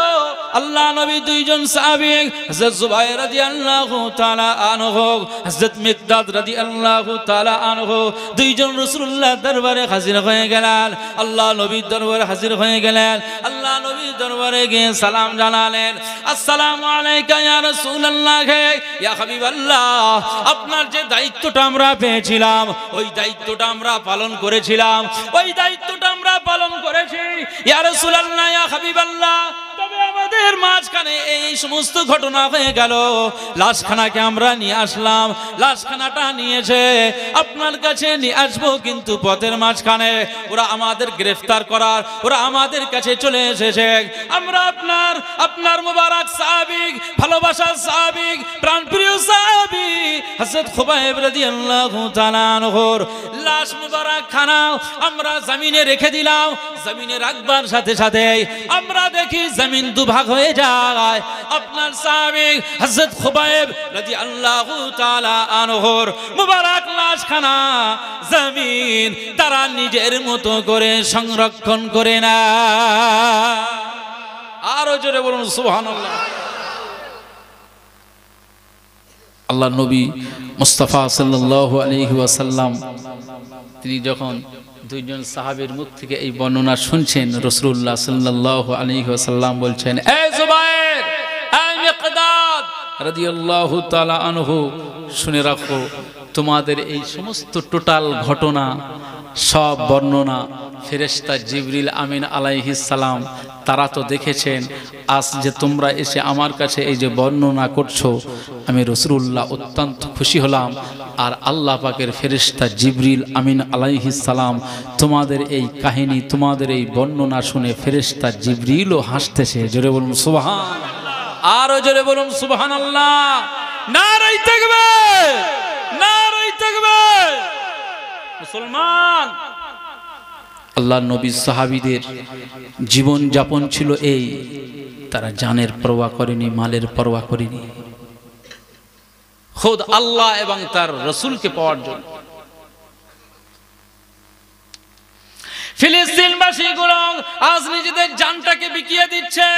আল্লাহ নবী দুইজন সাহাবী, হযরত জুবাইর রাদিয়াল্লাহু তাআলা আনহু, হযরত মিকদাদ রাদিয়াল্লাহু তাআলা আনহু, দুইজন রাসূলুল্লাহর দরবারে হাজির হয়ে গেলেন। আল্লাহ নবীর দরবারে হাজির হয়ে গেলেন। আল্লাহ নবীর দরবারে গিয়ে সালাম জানালেন, আসসালামু আলাইকা ইয়া রাসূলুল্লাহ, ইয়া হাবিবাল্লাহ, আপনার যে দায়িত্বটা আমরা পেয়েছিলাম, ওই দায়িত্বটা আমরা পালন করেছিলাম, ওই দায়িত্বটা আমরা পালন করেছি ইয়া রাসূলুল্লাহ, ইয়া হাবিবাল্লাহ। তবে আমাদের মাঝখানে এই সমস্ত ঘটনা হয়ে গেল, লাশখানাকে আমরা নিয়ে আসলাম, লাশখানাটা নিয়েছে আপনার কাছে নিয়ে আসবো, কিন্তু পথের মাঝখানে ওরা আমাদের গ্রেফতার করার, ওরা আমাদের কাছে চলে এসেছে। আমরা আপনার মুবারক সাহাবী, ভালোবাসার সাহাবী, প্রাণপ্রিয় সাহাবী হযরত খুবাইব রাদিয়াল্লাহু তাআলা আনহুর লাশ মুবারক খানা আমরা জমিনে রেখে দিলাম। জমিনে রাখবার সাথে সাথে আমরা দেখি জমিন দুভাগ হয়ে যায়। আপনার সাহাবী হযরত খুবাইব রাদিয়াল্লাহু তাআলা আনহুর মুবারক লাশখানা জমিন তারা নিজের মতো করে সংরক্ষণ করে না। আরো জোরে বলুন সুবহানাল্লাহ। আল্লাহ নবী মুস্তাফা সাল্লাল্লাহু আলাইহি ওয়াসাল্লাম তিনি যখন দুইজন সাহাবীর মুখ থেকে এই বর্ণনা শুনছেন, রাসূলুল্লাহ সাল্লাল্লাহু আলাইহি ওয়াসাল্লাম বলছেন, এ জুবাইর, এ মিকদাদ রাদিয়াল্লাহু তাআলা আনহু, শুনে রাখো, তোমাদের এই সমস্ত টোটাল ঘটনা, সব বর্ণনা ফেরেশতা জিবরিল আমিন আলাইহিস সালাম তারা তো দেখেছেন। আজ যে তোমরা এসে আমার কাছে এই যে বর্ণনা করছো, আমি রাসূলুল্লাহ অত্যন্ত খুশি হলাম। আর আল্লাহ পাকের ফেরেশতা জিবরিল আমিন আলাইহিস সালাম তোমাদের এই কাহিনী, তোমাদের এই বর্ণনা শুনে ফেরেশতা জিবরিলও হাসতেছে। জোরে বলুন সুবহানাল্লাহ। আরো জোরে বলুন সুবহানাল্লাহ। নারে তাকবীর, নারে তাকবীর। মুসলমান, আল্লাহ নবী সাহাবীদের জীবন যাপন ছিল এই, তারা জানের পরোয়া করেনি, মালের পরোয়া করেনি। খুদ আল্লাহ এবং তার রাসূলকে পাওয়ার জন্য। ফিলিস্তিনবাসীগুলো আজ নিজেদের জানটাকে বিকিয়ে দিচ্ছে,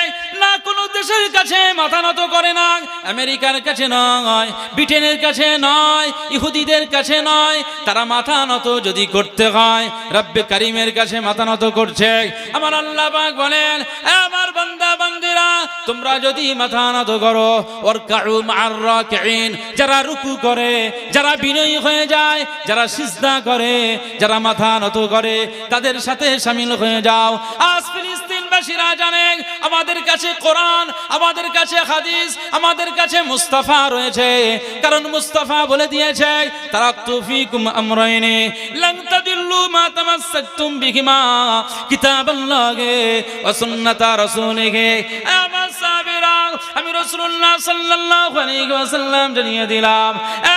না কোনো দেশের কাছে মাথা নত করে না, আমেরিকার কাছে নয়, ব্রিটেনের কাছে নয়, ইহুদিদের কাছে নয়, তারা মাথা নত যদি করতে হয় রব্বে কারিমের কাছে মাথা নত করছে। আমার আল্লাহ পাক বলেন, আমার বান্দা বান্দিরা তোমরা যদি মাথা নত করো, ওয়ারকাউ মা'আর রাকিঈন, যারা রুকু করে, যারা বিনয়ী হয়ে যায়, যারা সিজদা করে, যারা মাথা নত করে, তাদের সাথে শামিল হয়ে যাও। আজ ফিলিস্তিনবাসীরা জানেন আমাদের কাছে কোরআন, আমাদের কাছে হাদিস, আমাদের কাছে মুস্তাফা রয়েছে, কারণ মুস্তাফা বলে দিয়েছে তারাকতু ফীকুম আমরাইনি লান তাদিল্লু মা তামাসসাকতুম বিহিমা কিতাবাল্লাহি ওয়া সুন্নাতা রাসূলিহি। আমার সাহাবীরা, আমি রাসূলুল্লাহ সাল্লাল্লাহু আলাইহি ওয়াসাল্লাম জানিয়ে দিলাম,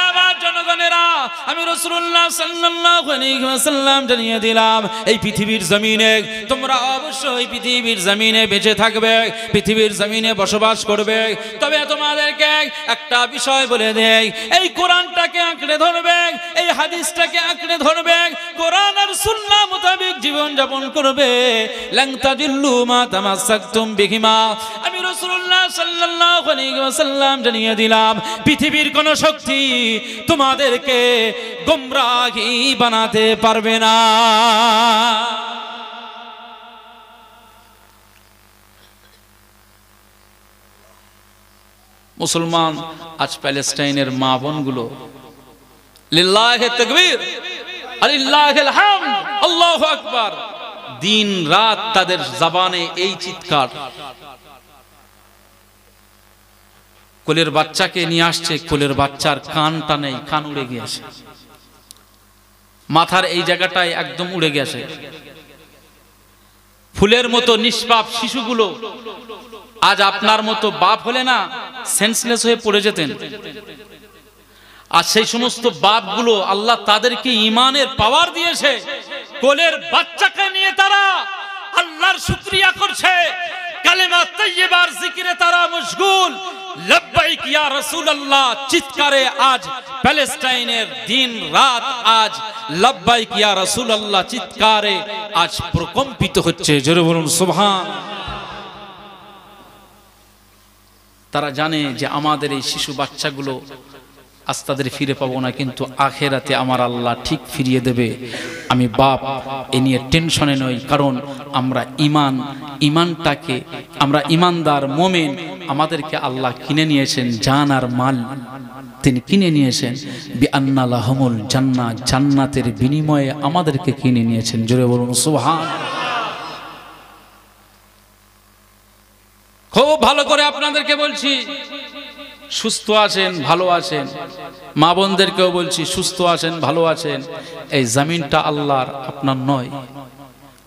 আমার জনগণেরা, আমি রাসূলুল্লাহ সাল্লাল্লাহু আলাইহি ওয়াসাল্লাম জানিয়ে দিলাম, এই পৃথিবীর জমিনে তোমরা অবশ্যই পৃথিবীর জমিনে বেঁচে থাকবে, পৃথিবীর জমিনে বসবাস করবে, তবে তোমাদেরকে একটা বিষয় বলে দেই, এই কোরআনটাকে আঁকড়ে ধরবে, এই হাদিসটাকে আঁকড়ে ধরবে, কোরআন আর সুন্নাহ মোতাবেক জীবন যাপন করবে, লান তাদিল্লু মা তামাসসাকতুম বিহিমা। আমি রাসূলুল্লাহ সাল্লাল্লাহু আলাইহি ওয়াসাল্লাম জানিয়ে দিলাম, পৃথিবীর কোন শক্তি তোমাদেরকে গোমরাহী বানাতে পারবে না। মুসলমান আজ প্যালেস্টাইনের মা বোনগুলো লিল্লাহি তাকবীর আলিল্লাহিল হামদ আল্লাহু আকবার, দিন রাত তাদের জবানে এই চিৎকার। কোলের বাচ্চাকে নিয়ে আসছে, কোলের বাচ্চার কানটা নেই, কান উড়ে গিয়েছে, মাথার এই জায়গাটায় একদম উড়ে গেছে। ফুলের মতো নিষ্পাপ শিশুগুলো আজ আপনার মতো বাপ হলে না সেন্সলেস হয়ে পড়ে যেতেন। আর সেই সমস্ত বাপগুলো আল্লাহ তাদেরকে ঈমানের পাওয়ার দিয়েছে, কোলের বাচ্চাকে নিয়ে তারা আল্লাহর শুকরিয়া করছে, কালেমা তাইয়্যিবার জিকিরে তারা মশগুল, লব্বাইক ইয়া রাসূলুল্লাহ চিৎকারে আজ প্যালেস্টাইনের দিন রাত আজ লব্বাইক ইয়া রাসূলুল্লাহ চিৎকারে আজ প্রকম্পিত হচ্ছে। জোরে বলুন সুবহান। তারা জানে যে আমাদের এই শিশু বাচ্চাগুলো আজ তাদের ফিরে পাবো না, কিন্তু আখেরাতে আমার আল্লাহ ঠিক ফিরিয়ে দেবে। আমি বাপ এ নিয়ে টেনশনে নই, কারণ আমরা ইমানটাকে, আমরা ইমানদার মোমেন, আমাদেরকে আল্লাহ কিনে নিয়েছেন, জান আর মাল তিনি কিনে নিয়েছেন। বিআন্না লাহুমুল জান্নাহ, জান্নাতের বিনিময়ে আমাদেরকে কিনে নিয়েছেন। জোরে বলুন সুবহান। খুব ভালো করে আপনাদেরকে বলছি, সুস্থ আছেন, ভালো আছেন, মা বোনদেরকেও বলছি সুস্থ আছেন, ভালো আছেন, এই জমিনটা আল্লাহর, আপনার নয়।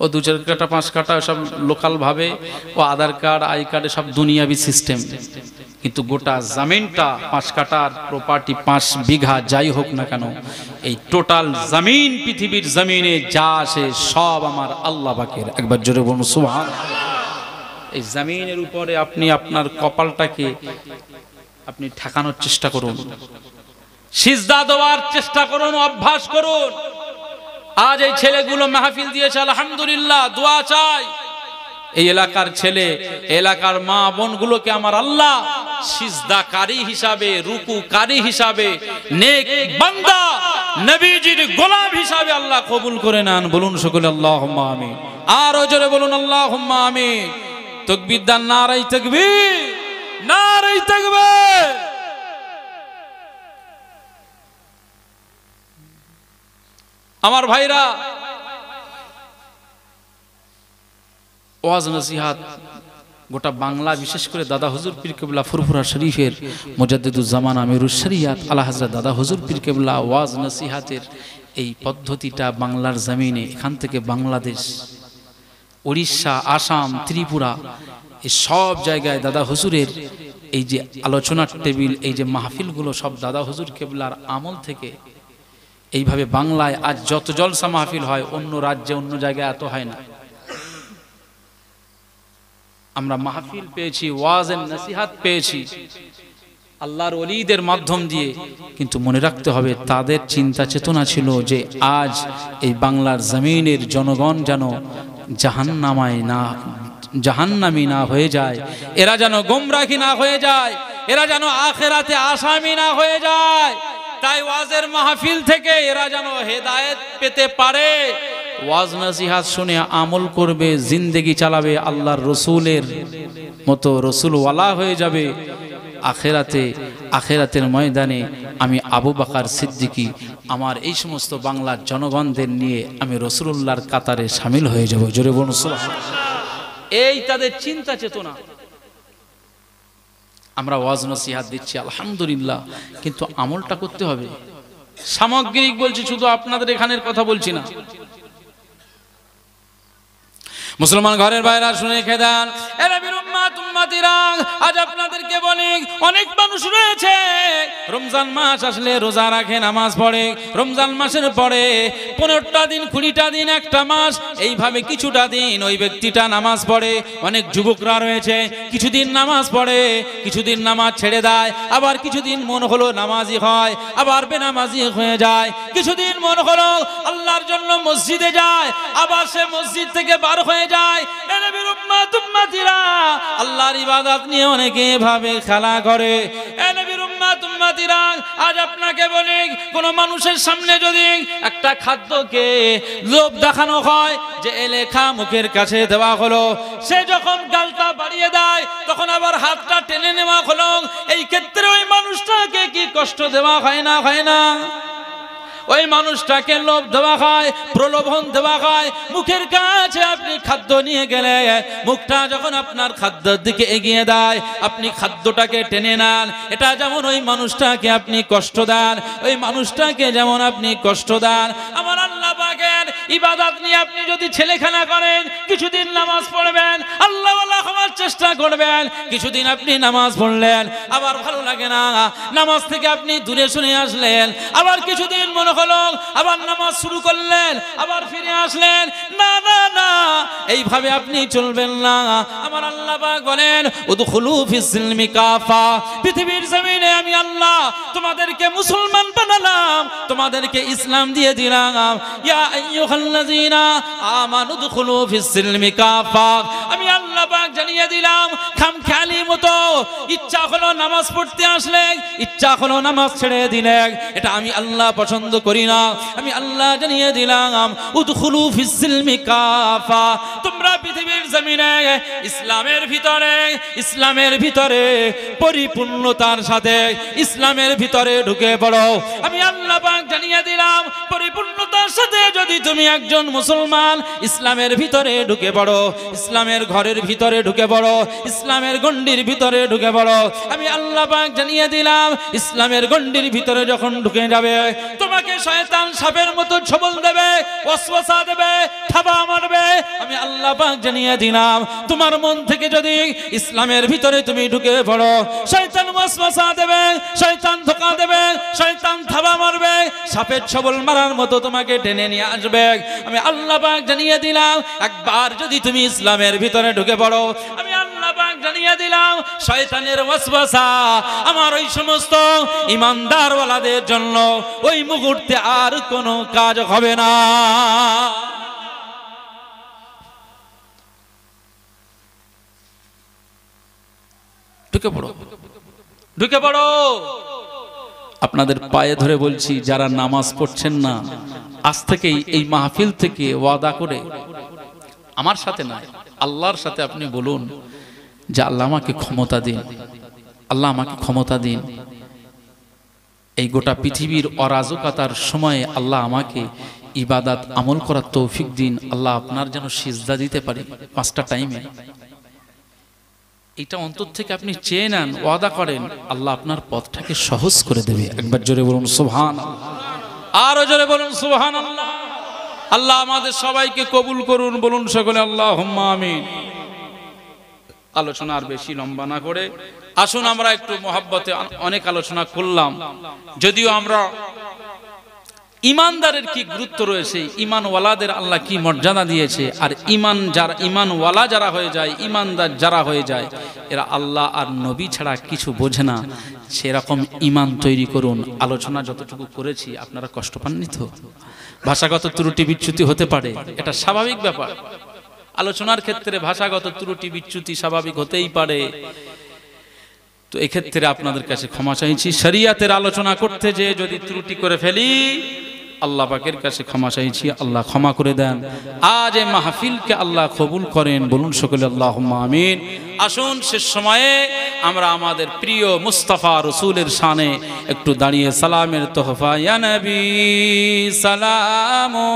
ও 2-4 কাঠা 5 কাঠা সব লোকাল ভাবে, ও আধার কার্ড আই কার্ডে সব দুনিয়াবি সিস্টেম, কিন্তু গোটা জমিনটা 5 কাঠার প্রপার্টি, 5 বিঘা যাই হোক না কেন, এই টোটাল জমিন, পৃথিবীর জমিনে যা আছে সব আমার আল্লাহ পাকের। একবার জোরে বলুন সুবহান। এই জমিনের উপরে আপনি আপনার কপালটাকে আপনি ঠেকানোর চেষ্টা করুন, সিজদা দেওয়ার চেষ্টা করুন, অভ্যাস করুন। আজ এই ছেলেগুলো মাহফিল দিয়েছে, আলহামদুলিল্লাহ, দোয়া চাই। এই এলাকার ছেলে, এলাকার মা বোনগুলোকে আমার আল্লাহ সিজদাকারী হিসাবে, রুকুকারী হিসাবে, নেক বান্দা, নবীজির গোলাম হিসাবে আল্লাহ কবুল করে নেন। বলুন সকলে আল্লাহুম্মা আমিন। আর জোরে বলুন আল্লাহুম্মা আমিন। তাকবীর দান, নারায়ে তাকবীর, নারায়ে তাকবীর। আমার ভাইরা, ওয়াজ নসিহাত গোটা বাংলা, বিশেষ করে দাদা হুজুর পীর কেবলা ফুরফুরা শরীফের মুজাদ্দিদুজ্জামান আমিরুশ শরিয়াত আলা হযরত দাদা হুজুর পীর কেবলা ওয়াজ নসিহাতের এই পদ্ধতিটা বাংলার জমিনে, এখান থেকে বাংলাদেশ, উড়িষ্যা, আসাম, ত্রিপুরা, এই সব জায়গায় দাদা হুজুরের এই যে আলোচনার টেবিল, এই যে মাহফিলগুলো সব দাদা হুজুর কেবলার আমল থেকে এইভাবে বাংলায় আজ যত জলসা মাহফিল হয়, অন্য রাজ্যে অন্য জায়গায় এত হয় না। আমরা মাহফিল পেয়েছি, ওয়াজ এর নসিহাত পেয়েছি, আল্লাহর ওলিদের মাধ্যম দিয়ে। কিন্তু মনে রাখতে হবে তাদের চিন্তা চেতনা ছিল যে আজ এই বাংলার জমিনের জনগণ যেন জাহান্নামী না হয়ে যায়, এরা যেন গোমরাহী না হয়ে যায়, এরা যেন আখিরাতে আসামি না হয়ে যায়। তাই ওয়াজের মাহফিল থেকে এরা যেন হেদায়েত পেতে পারে, ওয়াজ নসিহত শুনে আমল করবে, জিন্দেগি চালাবে, আল্লাহর রসুলের মতো রসুলওয়ালা হয়ে যাবে। আখেরাতের ময়দানে আমি আবু বকর সিদ্দিকী আমার এই সমস্ত বাংলার জনগণদের নিয়ে আমি রাসূলুল্লাহর কাতারে শামিল হয়ে যাব। জোরে বলুন সুবহানাল্লাহ। এই তাদের চিন্তা চেতনা। আমরা ওয়াজ নসিহত দিচ্ছি আলহামদুলিল্লাহ, কিন্তু আমলটা করতে হবে। সামগ্রিক বলছি, শুধু আপনাদের এখানের কথা বলছি না। মুসলমান ঘরের বাইরে শুনে খেদান, এরা বীর উম্মাত উম্মতিরা, আজ আপনাদেরকে বলি অনেক মানুষ রয়েছে রমজান মাস আসলে রোজা রাখে, নামাজ পড়ে, রমজান মাসের পরে 15টা দিন 20টা দিন একটা মাস এইভাবে কিছুটা দিন ওই ব্যক্তিটা নামাজ পড়ে। অনেক যুবকরা রয়েছে কিছুদিন নামাজ পড়ে, কিছুদিন নামাজ ছেড়ে দেয়, আবার কিছুদিন মন হলো নামাজি হয়, আবার বেনামাজি হয়ে যায়। কিছুদিন মন হলো আল্লাহর জন্য মসজিদে যায়, আবার সে মসজিদ থেকে বার হয়ে যায়। নবীর উম্মত উম্মতিরা আল্লাহর ইবাদত নিয়ে অনেকে ভাবে খেলা করে। নবীর উম্মত উম্মতিরা, আজ আপনাকে বলি কোন মানুষের সামনে যদি একটা খাদ্যকে লোভ দেখানো হয় যে এলেখা মুখের কাছে দেওয়া হলো, সে যখন গালটা বাড়িয়ে দেয় তখন আবার হাতটা টেনে নেওয়া হলো, এই ক্ষেত্রে ওই মানুষটাকে কি কষ্ট দেওয়া হয় না? হয় না? ওই মানুষটাকে লোভ দেওয়া হয়, প্রলোভন দেওয়া হয়। মুখের কাছে আপনি খাদ্য নিয়ে গেলে মুখটা যখন আপনার খাদ্যের দিকে এগিয়ে দেয়, আপনি খাদ্যটাকে টেনে নেন। এটা যেমন ওই মানুষটাকে আপনি কষ্ট দেন, ওই মানুষটাকে যেমন আপনি কষ্ট দেন। আমার আল্লাহ পাকের ইবাদত নিয়ে আপনি যদি ছেলেখেলা করেন, কিছুদিন নামাজ পড়বেন, আল্লাহ ওয়ালা হওয়ার চেষ্টা করবেন, কিছুদিন আপনি নামাজ পড়লেন, আবার ভালো লাগে না, নামাজ থেকে আপনি দূরে সরে আসলেন, আবার কিছুদিন মনে হলো আবার নামাজ শুরু করলেন, আবার ফিরে আসলেন। না না না, এইভাবে আপনি চলবেন না। আমার আল্লাহ পাক বলেন উদখুলু ফিস সিলমি কাফা, পৃথিবীর জমিনে আমি আল্লাহ তোমাদেরকে মুসলমান বানালাম, তোমাদেরকে ইসলাম দিয়ে দিলাম। ইয়া আইয়ুহাল্লাযীনা আমানু উদখুলু ফিস সিলমি কাফা, আমি আল্লাহ পাক জানিয়ে দিলাম। খামখেয়ালি মতো ইচ্ছা হলো নামাজ পড়তে আসলে, ইচ্ছা হলো নামাজ ছেড়ে দিলে, এটা আমি আল্লাহ পছন্দ করি না। আমি আল্লাহ জানিয়ে দিলাম উদখুলু ফিস সিলমি কাফা, তোমরা পৃথিবীর জমিনে ইসলামের ভিতরে পরিপূর্ণতার সাথে ইসলামের ভিতরে ঢুকে পড়ো। আমি আল্লাহ পাক জানিয়ে দিলাম পরিপূর্ণতার সাথে যদি তুমি একজন মুসলমান ইসলামের ভিতরে ঢুকে পড়ো, ইসলামের ঘরের ভিতরে ঢুকে পড়ো, ইসলামের গণ্ডির ভিতরে ঢুকে পড়ো, আমি আল্লাহ পাক জানিয়ে দিলাম ইসলামের গণ্ডির ভিতরে যখন ঢুকে যাবে, তোমাকে শয়তান সাপের মতো ছবল দেবে, ওয়াসওয়াসা দেবে, থাবা মারবে। আমি আল্লাহ পাক জানিয়ে দিলাম তোমার মন থেকে যদি ইসলামের ভিতরে তুমি ঢুকে পড়ো, শয়তান ওয়াসওয়াসা দেবে, শয়তান ধোঁকা দেবে, শয়তান থাবা মারবে, সাপের ছবল মারার মতো তোমাকে টেনে নিয়ে আসবে। আমি আল্লাহ পাক জানিয়ে দিলাম একবার যদি তুমি ইসলামের ভিতরে ঢুকে পড়ো, আমি আল্লাহ পাক জানিয়ে দিলাম শয়তানের ওয়াসওয়াসা আমার ওই সমস্ত ইমানদার ওয়ালাদের জন্য ওই মুহূর্তে আর কোনো কাজ হবে না। ঢুকে পড়ো, ঢুকে পড়ো। আপনাদের পায়ে ধরে বলছি, যারা নামাজ পড়ছেন না, আজ থেকেই এই মাহফিল থেকে ওয়াদা করে, আমার সাথে না আল্লাহর সাথে আপনি বলুন যে আল্লাহ আমাকে ক্ষমতা দিন, আল্লাহ আমাকে ক্ষমতা দিন। এই গোটা পৃথিবীর অরাজকতার সময়ে আল্লাহ আমাকে ইবাদত আমল করার তৌফিক দিন। আল্লাহ আপনার যেন সিজদা দিতে পারি 5টা টাইমে। এটা অন্তর থেকে আপনি চেয়ে নেন, ওয়াদা করেন, আল্লাহ আপনার পথটাকে সহজ করে দেবে। একবার জোরে বলুন সুবহানাল্লাহ, আরো জোরে বলুন সুবহানাল্লাহ। আল্লাহ আমাদের সবাইকে কবুল করুন, বলুন সকলে আল্লাহুম্মা আমিন। আলোচনা আর বেশি লম্বা না করে আসুন আমরা একটু মহব্বতে, অনেক আলোচনা করলাম, যদিও আমরা ইমানদারের কি গুরুত্ব রয়েছে, ইমানওয়ালাদের আল্লাহ কি মর্যাদা দিয়েছে। আর ইমানওয়ালা যারা হয়ে যায়, ইমানদার যারা হয়ে যায়, এরা আল্লাহ আর নবী ছাড়া কিছু বোঝে না। সেরকম ইমান তৈরি করুন। আলোচনা যতটুকু করেছি আপনারা কষ্ট পাননি তো? ভাষাগত ত্রুটি বিচ্যুতি হতে পারে, এটা স্বাভাবিক ব্যাপার। আলোচনার ক্ষেত্রে ভাষাগত ত্রুটি বিচ্যুতি স্বাভাবিক হতেই পারে। তো এক্ষেত্রে আপনাদের কাছে ক্ষমা চাইছি। শরিয়াতের আলোচনা করতে যে যদি ত্রুটি করে ফেলি, আল্লাহ পাকের কাছে ক্ষমা চাইছি, আল্লাহ ক্ষমা করে দেন। আজ এই মাহফিলকে আল্লাহ কবুল করেন, বলুন সকলে আল্লাহুম্মা আমিন। আসুন শেষ সময়ে আমরা আমাদের প্রিয় মুস্তাফা রসুলের শানে একটু দাঁড়িয়ে সালামের তোহফা, ইয়া নবী সালামু